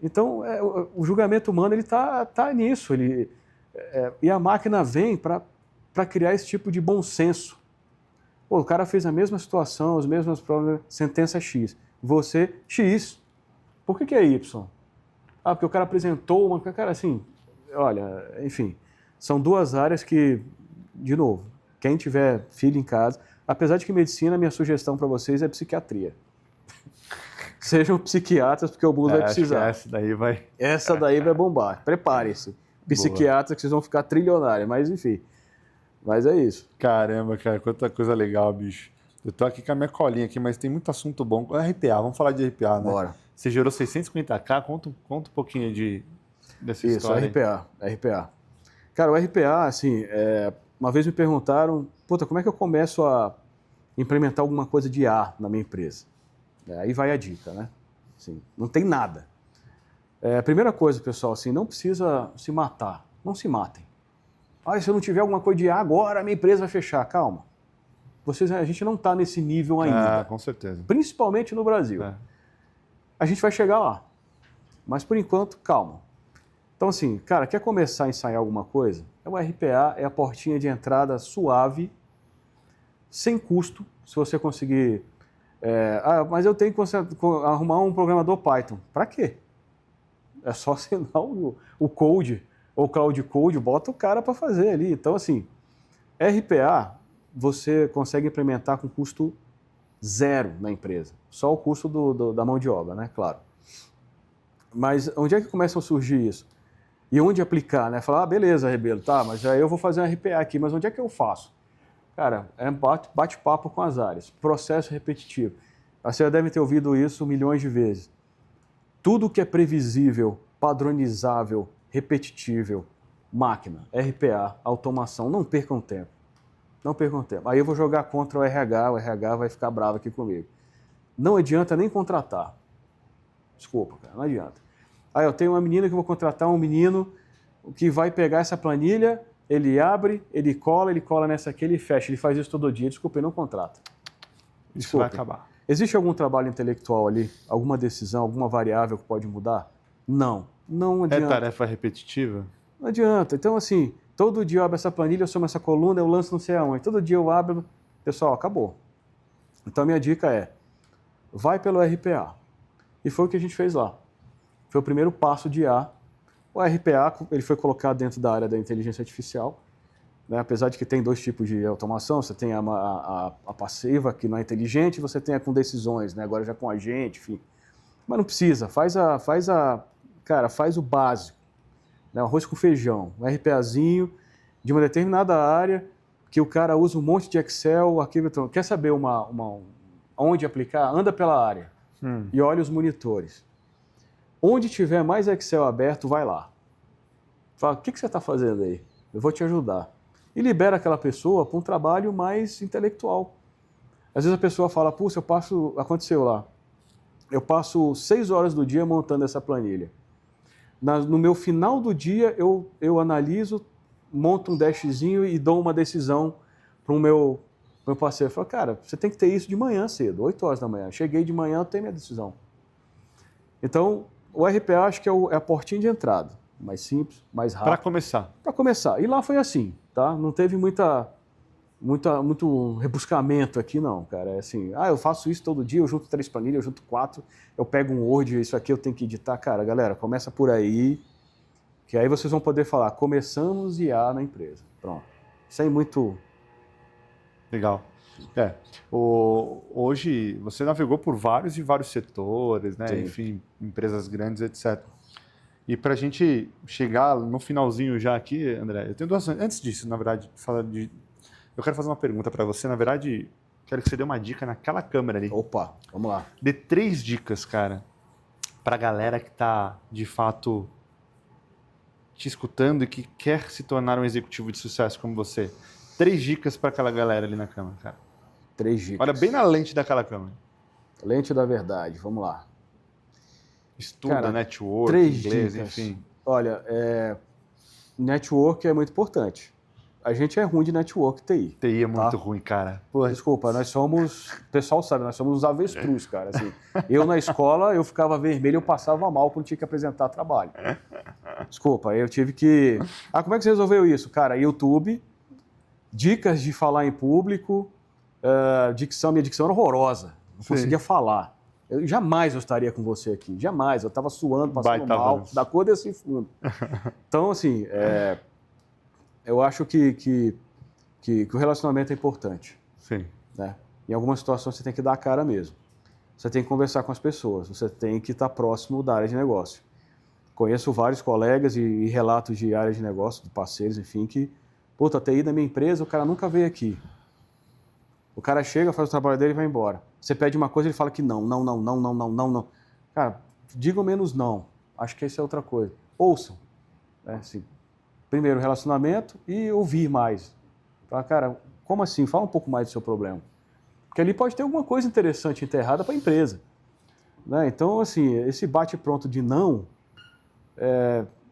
Então, o julgamento humano, ele tá nisso. E a máquina vem para criar esse tipo de bom senso. Pô, o cara fez a mesma situação, as mesmas provas, sentença X. Você, X. Por que é Y? Porque o cara apresentou uma... Cara, assim, olha, enfim, são duas áreas que, de novo, quem tiver filho em casa, apesar de que medicina, minha sugestão para vocês é psiquiatria. Sejam psiquiatras, porque o mundo vai precisar. Essa daí vai bombar. Prepare-se. Psiquiatras que vocês vão ficar trilionários, mas enfim. Mas é isso. Caramba, cara, quanta coisa legal, bicho. Eu tô aqui com a minha colinha aqui, mas tem muito assunto bom. RPA, vamos falar de RPA, né? Bora. Você gerou 650k, conta um pouquinho dessa história. Isso, RPA. Cara, o RPA, assim, uma vez me perguntaram, puta, como é que eu começo a implementar alguma coisa de IA na minha empresa? Aí vai a dica, né? Assim, não tem nada. A primeira coisa, pessoal, assim, não precisa se matar. Não se matem. Se eu não tiver alguma coisa de IA agora, a minha empresa vai fechar. Calma. A gente não está nesse nível ainda. Com certeza. Principalmente no Brasil. A gente vai chegar lá. Mas, por enquanto, calma. Então, assim, cara, quer começar a ensaiar alguma coisa? O RPA é a portinha de entrada suave, sem custo, se você conseguir... mas eu tenho que arrumar um programador Python. Para quê? É só assinar o Code, ou Cloud Code, bota o cara para fazer ali. Então, assim, RPA você consegue implementar com custo zero na empresa. Só o custo da mão de obra, né? Claro. Mas onde é que começa a surgir isso? E onde aplicar, né? Falar, beleza, Rebelo, tá, mas aí eu vou fazer um RPA aqui, mas onde é que eu faço? Cara, bate-papo com as áreas, processo repetitivo. Você já deve ter ouvido isso milhões de vezes. Tudo que é previsível, padronizável, repetível, máquina, RPA, automação, não percam tempo. Não percam tempo. Aí eu vou jogar contra o RH vai ficar bravo aqui comigo. Não adianta nem contratar. Desculpa, cara, não adianta. Aí eu tenho uma menina que eu vou contratar, um menino que vai pegar essa planilha, ele abre, ele cola nessa aqui, ele fecha, ele faz isso todo dia. Desculpa, ele não contrata. Isso vai acabar. Existe algum trabalho intelectual ali? Alguma decisão, alguma variável que pode mudar? Não adianta. É tarefa repetitiva? Não adianta. Então, assim, todo dia eu abro essa planilha, eu somo essa coluna, eu lanço não sei aonde. Todo dia eu abro, pessoal, acabou. Então, a minha dica é, vai pelo RPA. E foi o que a gente fez lá. Foi o primeiro passo de IA. O RPA, ele foi colocado dentro da área da inteligência artificial. né? Apesar de que tem dois tipos de automação, você tem a passiva, que não é inteligente, e você tem a com decisões, né? Agora já com agente, enfim. Mas não precisa, cara, faz o básico, né? Arroz com feijão, um RPAzinho de uma determinada área, que o cara usa um monte de Excel, arquivo, quer saber onde aplicar? Anda pela área e olha os monitores. Onde tiver mais Excel aberto, vai lá. Fala, o que você está fazendo aí? Eu vou te ajudar. E libera aquela pessoa para um trabalho mais intelectual. Às vezes a pessoa fala, puxa, aconteceu lá, eu passo 6 horas do dia montando essa planilha. No meu final do dia, eu analiso, monto um dashzinho e dou uma decisão para o meu parceiro. Eu falo, cara, você tem que ter isso de manhã cedo, 8 horas da manhã. Cheguei de manhã, eu tenho minha decisão. Então, o RPA acho que é a portinha de entrada. Mais simples, mais rápido. Para começar. Para começar. E lá foi assim, tá? Não teve muito rebuscamento aqui, não, cara. É assim, eu faço isso todo dia, eu junto 3 planilhas, eu junto 4, eu pego um Word, isso aqui eu tenho que editar. Cara, galera, começa por aí, que aí vocês vão poder falar, começamos IA na empresa. Pronto. Isso aí muito... Legal. Hoje você navegou por vários e vários setores, né? Sim. Enfim, empresas grandes, etc. E para a gente chegar no finalzinho já aqui, André, eu tenho duas... Antes disso, na verdade, eu quero fazer uma pergunta para você. Na verdade, quero que você dê uma dica naquela câmera ali. Opa, vamos lá. Dê 3 dicas, cara, para a galera que está, de fato, te escutando e que quer se tornar um executivo de sucesso como você. 3 dicas para aquela galera ali na câmera, cara. 3 dicas. Olha bem na lente daquela câmera. Lente da verdade, vamos lá. Estuda, cara, network, 3 inglês, dicas. enfim. Olha, network é muito importante. A gente é ruim de network TI. TI é muito ruim, cara. Pô, desculpa, nós somos... O pessoal sabe, nós somos os avestruz, cara. Assim, eu na escola, eu ficava vermelho, eu passava mal quando tinha que apresentar trabalho. Desculpa, eu tive que... como é que você resolveu isso? Cara, YouTube, dicas de falar em público, minha dicção era horrorosa. Não conseguia falar. Jamais eu estaria com você aqui, jamais. Eu estava suando, passando mal, da cor desse fundo. Então, assim, eu acho que o relacionamento é importante. Sim. Né? Em algumas situações você tem que dar a cara mesmo. Você tem que conversar com as pessoas, você tem que estar próximo da área de negócio. Conheço vários colegas e relatos de área de negócio, de parceiros, enfim, que, puta, TI da minha empresa, o cara nunca veio aqui. O cara chega, faz o trabalho dele e vai embora. Você pede uma coisa, ele fala que não. Cara, digam menos não. Acho que essa é outra coisa. Ouçam. Assim, primeiro, relacionamento e ouvir mais. Fala, cara, como assim? Fala um pouco mais do seu problema. Porque ali pode ter alguma coisa interessante enterrada para a empresa. Né? Então, assim, esse bate-pronto de não,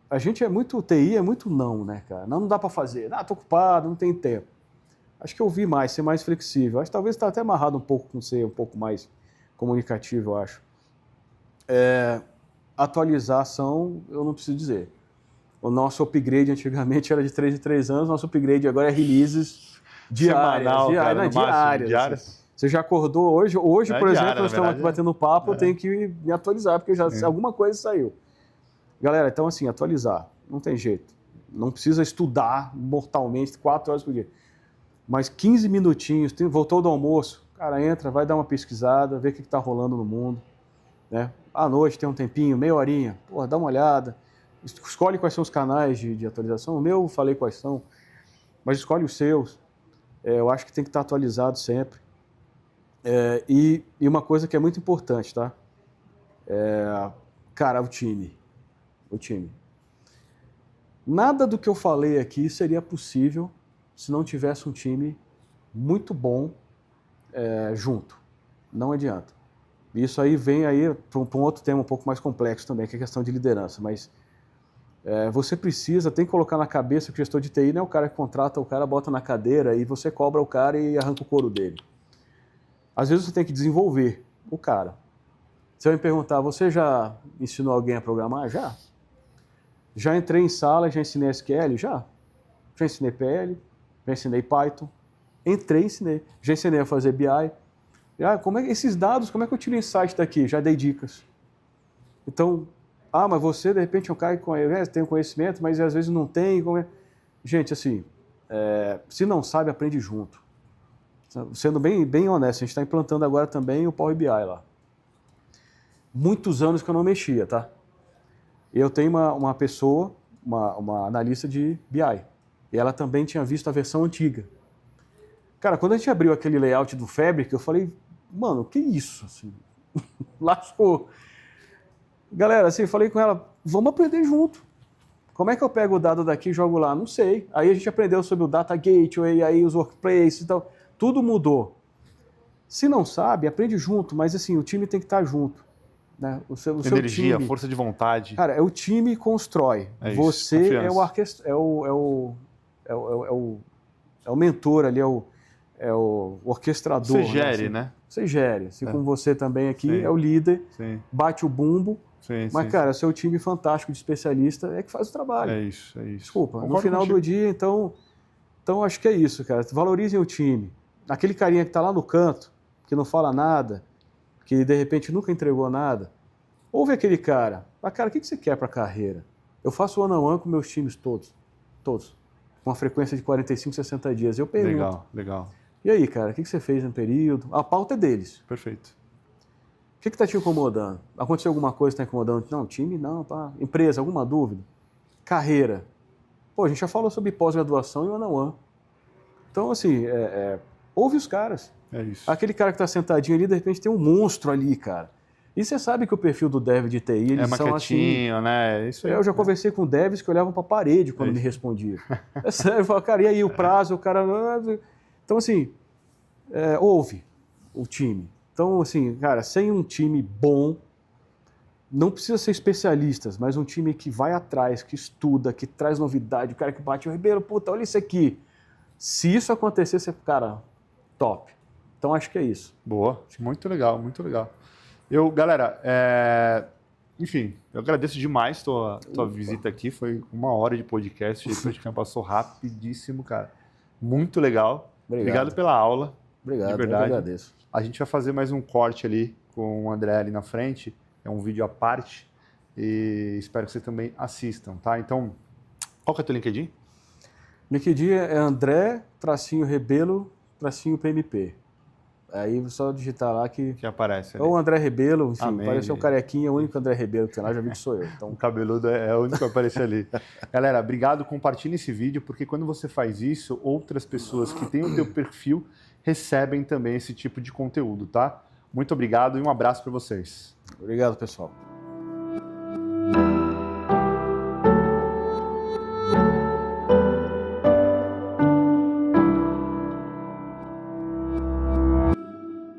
a gente TI é muito não, né, cara? Não dá para fazer. Tô ocupado, não tem tempo. Acho que ouvir mais, ser mais flexível. Acho que talvez está até amarrado um pouco com ser um pouco mais comunicativo, eu acho. Atualização, eu não preciso dizer. O nosso upgrade antigamente era de 3 em 3 anos, nosso upgrade agora é releases diárias. Diárias. Você já acordou hoje? Hoje, por exemplo, nós estamos aqui batendo papo, eu tenho que me atualizar, porque alguma coisa saiu. Galera, então assim, atualizar, não tem jeito. Não precisa estudar mortalmente 4 horas por dia. Mas 15 minutinhos, voltou do almoço, cara, entra, vai dar uma pesquisada, vê o que está rolando no mundo. Né? À noite tem um tempinho, meia horinha, dá uma olhada, escolhe quais são os canais de atualização. O meu, falei quais são, mas escolhe os seus. Eu acho que tem que estar atualizado sempre. E uma coisa que é muito importante, tá? Cara, o time. Nada do que eu falei aqui seria possível se não tivesse um time muito bom junto. Não adianta. Isso aí vem para um outro tema um pouco mais complexo também, que é a questão de liderança. Mas você tem que colocar na cabeça que o gestor de TI não é o cara que contrata o cara, bota na cadeira e você cobra o cara e arranca o couro dele. Às vezes você tem que desenvolver o cara. Você vai me perguntar, você já ensinou alguém a programar? Já. Já entrei em sala, já ensinei SQL? Já. Já ensinei PL, já ensinei Python. Ensinei. Já ensinei a fazer BI. Esses dados, como é que eu tiro insight daqui? Já dei dicas. Então, mas você, de repente, é um cara que tem conhecimento, mas às vezes não tem. Gente, assim, se não sabe, aprende junto. Sendo bem honesto, a gente está implantando agora também o Power BI lá. Muitos anos que eu não mexia, tá? Eu tenho uma pessoa, uma analista de BI, e ela também tinha visto a versão antiga. Cara, quando a gente abriu aquele layout do Fabric, eu falei, mano, que isso? Assim, lascou. Galera, assim, eu falei com ela, vamos aprender junto. Como é que eu pego o dado daqui e jogo lá? Não sei. Aí a gente aprendeu sobre o Data Gateway, aí os workplaces e tal. Tudo mudou. Se não sabe, aprende junto, mas assim, o time tem que estar junto. Né? O seu Energia, time, força de vontade. cara, é o time que constrói. Você é o mentor ali, é o orquestrador. Você gere, né? Você gere. Assim como você também aqui Sim. é o líder, Sim. bate o bumbo. Sim, Mas, cara, seu time fantástico de especialista é que faz o trabalho. É isso. Desculpa, Concordo no final contigo. do dia, então acho que é isso, cara. Valorizem o time. Aquele carinha que tá lá no canto, que não fala nada, que de repente nunca entregou nada, ouve aquele cara. Ah, cara, o que você quer pra carreira? Eu faço one-on-one com meus times todos. Com uma frequência de 45, 60 dias. Eu pergunto. Legal. E aí, cara, o que você fez no período? A pauta é deles. Perfeito. O que está te incomodando? Aconteceu alguma coisa que está incomodando? Não, time não, tá. Empresa, alguma dúvida? Carreira. Pô, a gente já falou sobre pós-graduação e one-on-one. Então, assim, ouve os caras. É isso. Aquele cara que está sentadinho ali, de repente tem um monstro ali, cara. E você sabe que o perfil do dev de TI, eles são assim... né? Isso aí. Eu já conversei com devs que olhavam para a parede quando me respondiam. É sério, eu falo, cara, e aí o prazo? O cara... Então, assim, ouve o time. Então, assim, cara, sem um time bom, não precisa ser especialistas, mas um time que vai atrás, que estuda, que traz novidade, o cara que bate o Ribeiro, puta, olha isso aqui. Se isso acontecer, você, cara, top. Então, acho que é isso. Boa, muito legal. Galera, enfim, eu agradeço demais tua visita aqui, foi 1 hora de podcast, praticamente passou rapidíssimo, cara. Muito legal. Obrigado pela aula. Obrigado, de verdade. eu agradeço. A gente vai fazer mais um corte ali com o André ali na frente, é um vídeo à parte, e espero que vocês também assistam, tá? Então, qual que é o teu LinkedIn? LinkedIn é André-Rebelo-PMP. Aí só digitar lá que aparece ali. Ou André Rebelo, enfim, Amém. Parece um carequinha, o único André Rebelo que tem lá, já vi que sou eu. Então, O cabeludo é o único que aparece ali. Galera, obrigado, compartilhe esse vídeo, porque quando você faz isso, outras pessoas que têm o teu perfil recebem também esse tipo de conteúdo, tá? Muito obrigado e um abraço para vocês. obrigado, pessoal.